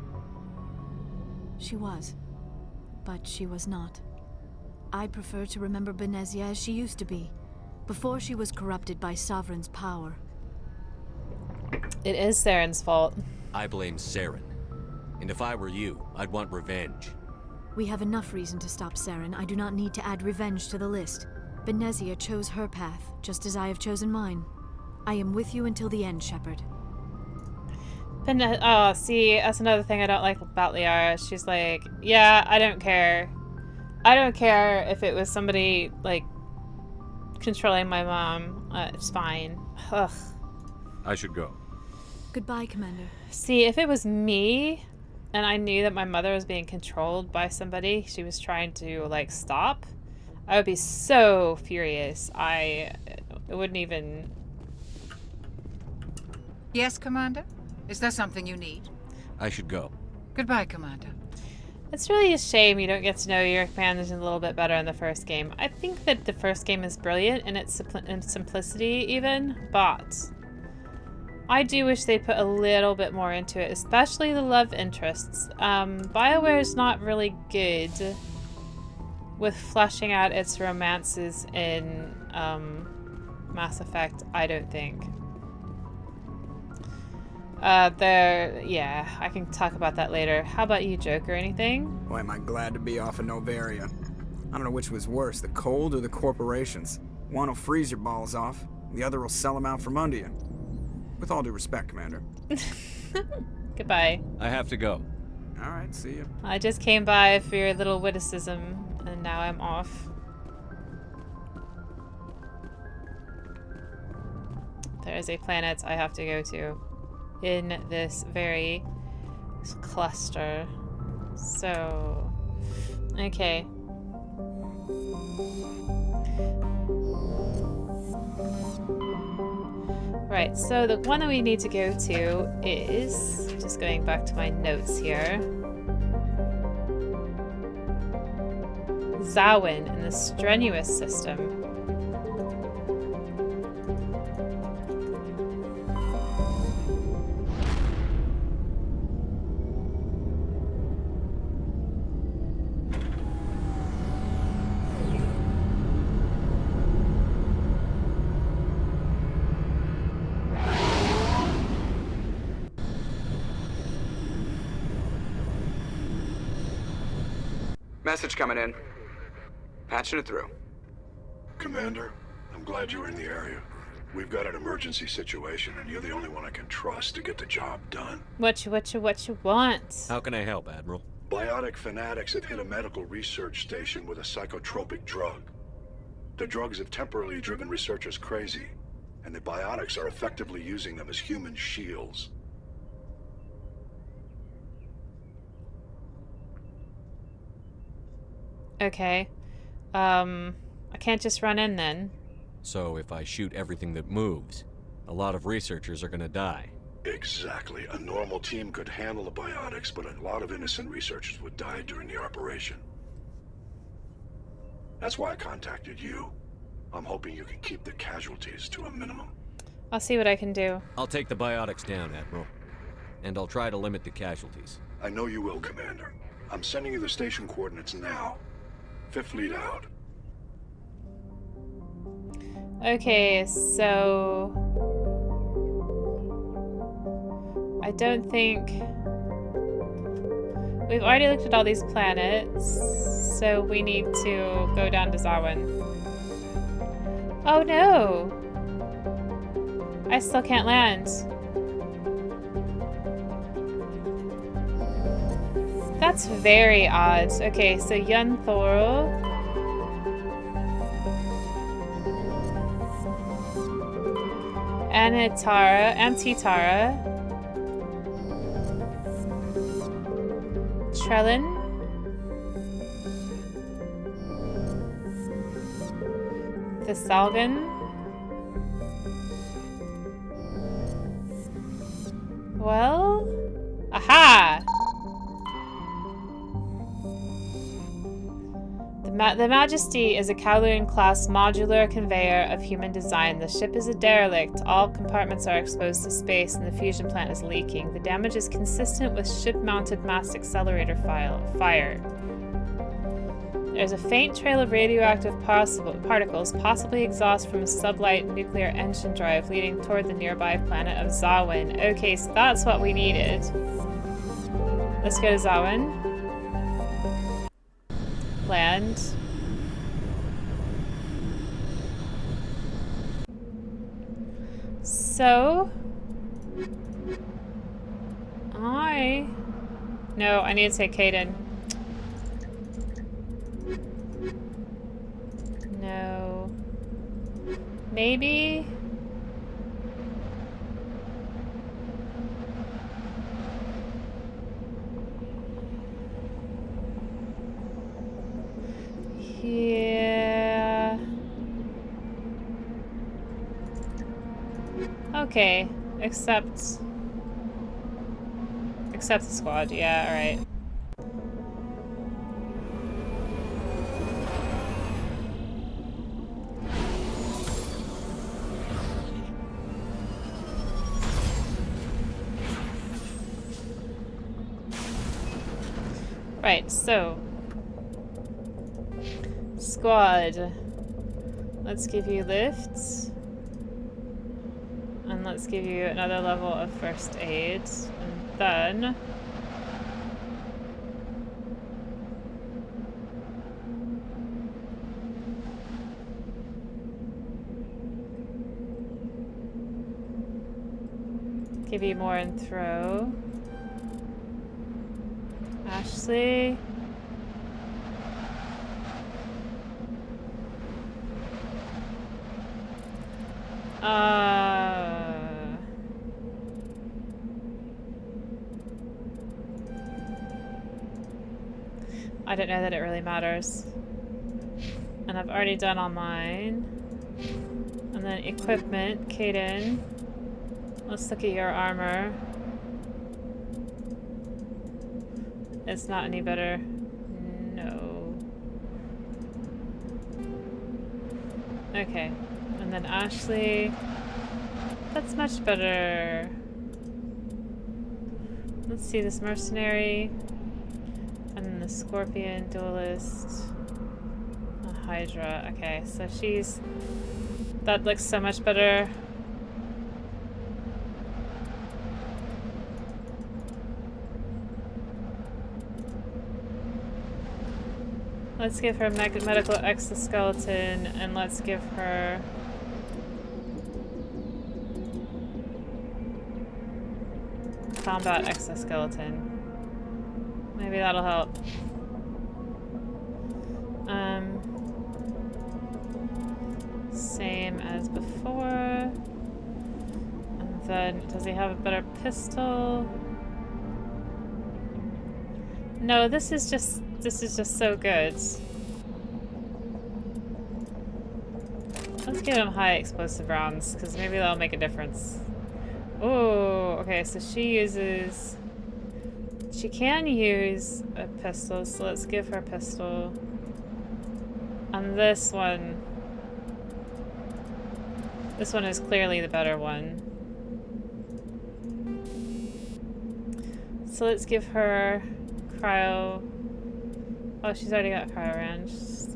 She was. But she was not. I prefer to remember Benezia as she used to be, before she was corrupted by Sovereign's power. It is Saren's fault. I blame Saren. And if I were you, I'd want revenge. We have enough reason to stop Saren. I do not need to add revenge to the list. Benezia chose her path, just as I have chosen mine. I am with you until the end, Shepard. Oh, see, that's another thing I don't like about Liara. She's like, yeah, I don't care. I don't care if it was somebody, like, controlling my mom. It's fine. Ugh. I should go. Goodbye, Commander. See, if it was me, and I knew that my mother was being controlled by somebody she was trying to, like, stop, I would be so furious. It wouldn't even... Yes, Commander? Is there something you need? I should go. Goodbye, Commander. It's really a shame you don't get to know your commanders a little bit better in the first game. I think that the first game is brilliant in its simplicity even, but I do wish they put a little bit more into it, especially the love interests. BioWare is not really good with fleshing out its romances in Mass Effect, I don't think. Yeah, I can talk about that later. How about you, Joker? Anything? Boy, am I glad to be off of Novaria. I don't know which was worse, the cold or the corporations. One will freeze your balls off, the other will sell them out from under you. With all due respect, Commander. Goodbye. I have to go. Alright, see you. I just came by for your little witticism, and now I'm off. There is a planet I have to go to in this very cluster. So, okay. Right, so the one that we need to go to is, just going back to my notes here, Zawin in the Strenuous system. Message coming in. Patching it through. Commander, I'm glad you're in the area. We've got an emergency situation, and you're the only one I can trust to get the job done. What you want? How can I help, Admiral? Biotic fanatics have hit a medical research station with a psychotropic drug. The drugs have temporarily driven researchers crazy, and the biotics are effectively using them as human shields. Okay. I can't just run in then. So if I shoot everything that moves, a lot of researchers are gonna die. Exactly. A normal team could handle the biotics, but a lot of innocent researchers would die during the operation. That's why I contacted you. I'm hoping you can keep the casualties to a minimum. I'll see what I can do. I'll take the biotics down, Admiral. And I'll try to limit the casualties. I know you will, Commander. I'm sending you the station coordinates now. Fifth Fleet out. Okay, so I don't think we've already looked at all these planets, so we need to go down to Zawin. Oh no! I still can't land. That's very odd. Okay, so Yun Thorol. Antitara. Trellin. Thessalgan. Well, aha! The Majesty is a Kowloon-class modular conveyor of human design. The ship is a derelict. All compartments are exposed to space, and the fusion plant is leaking. The damage is consistent with ship-mounted mass accelerator fire. There's a faint trail of radioactive particles, possibly exhaust from a sublight nuclear engine drive leading toward the nearby planet of Zawin. Okay, so that's what we needed. Let's go to Zawin. Land. So... No, I need to take Caden. No. Maybe? Yeah. Okay. Accept the squad. Yeah, alright. Right, so squad. Let's give you lifts. And let's give you another level of first aid. And then give you more in throw. Ashley. I don't know that it really matters. And I've already done all mine. And then equipment, Caden. Let's look at your armor. It's not any better. No. Okay. And then Ashley. That's much better. Let's see this mercenary. And then the scorpion duelist. A Hydra. Okay, so she's... That looks so much better. Let's give her medical exoskeleton, and let's give her... combat exoskeleton. Maybe that'll help. Same as before. And then, does he have a better pistol? No, this is just so good. Let's give him high explosive rounds, because maybe that'll make a difference. Oh, okay, so she uses... She can use a pistol, so let's give her a pistol. And this one is clearly the better one. So let's give her cryo... Oh, she's already got cryo rounds.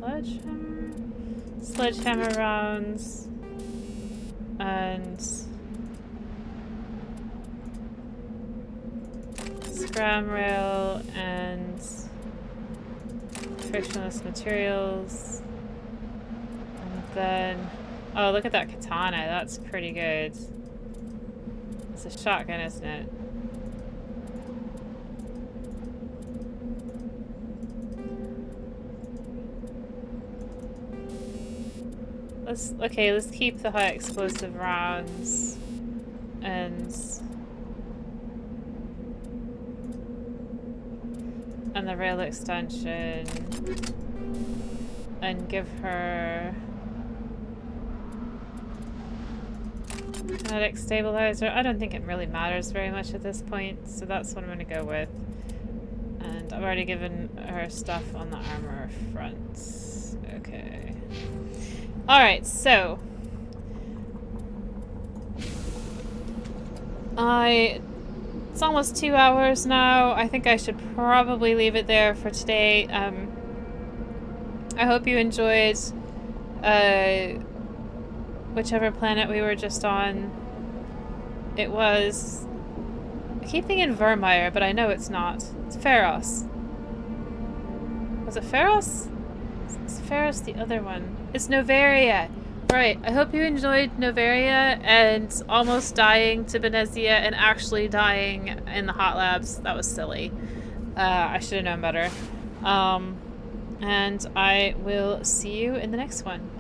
Sledgehammer rounds. And... scram rail and frictionless materials. And then... Oh, look at that katana. That's pretty good. It's a shotgun, isn't it? Let's keep the high explosive rounds and the rail extension and give her kinetic stabilizer. I don't think it really matters very much at this point, so that's what I'm going to go with. And I've already given her stuff on the armor front. Okay. Alright, so it's almost 2 hours now. I think I should probably leave it there for today. I hope you enjoyed whichever planet we were just on. It was... I keep thinking Vermeer, but I know it's not. It's Pharos. Was it Pharos? It's Pharos the other one. It's Novaria. Right, I hope you enjoyed Novaria and almost dying to Benezia and actually dying in the hot labs. That was silly. I should have known better. And I will see you in the next one.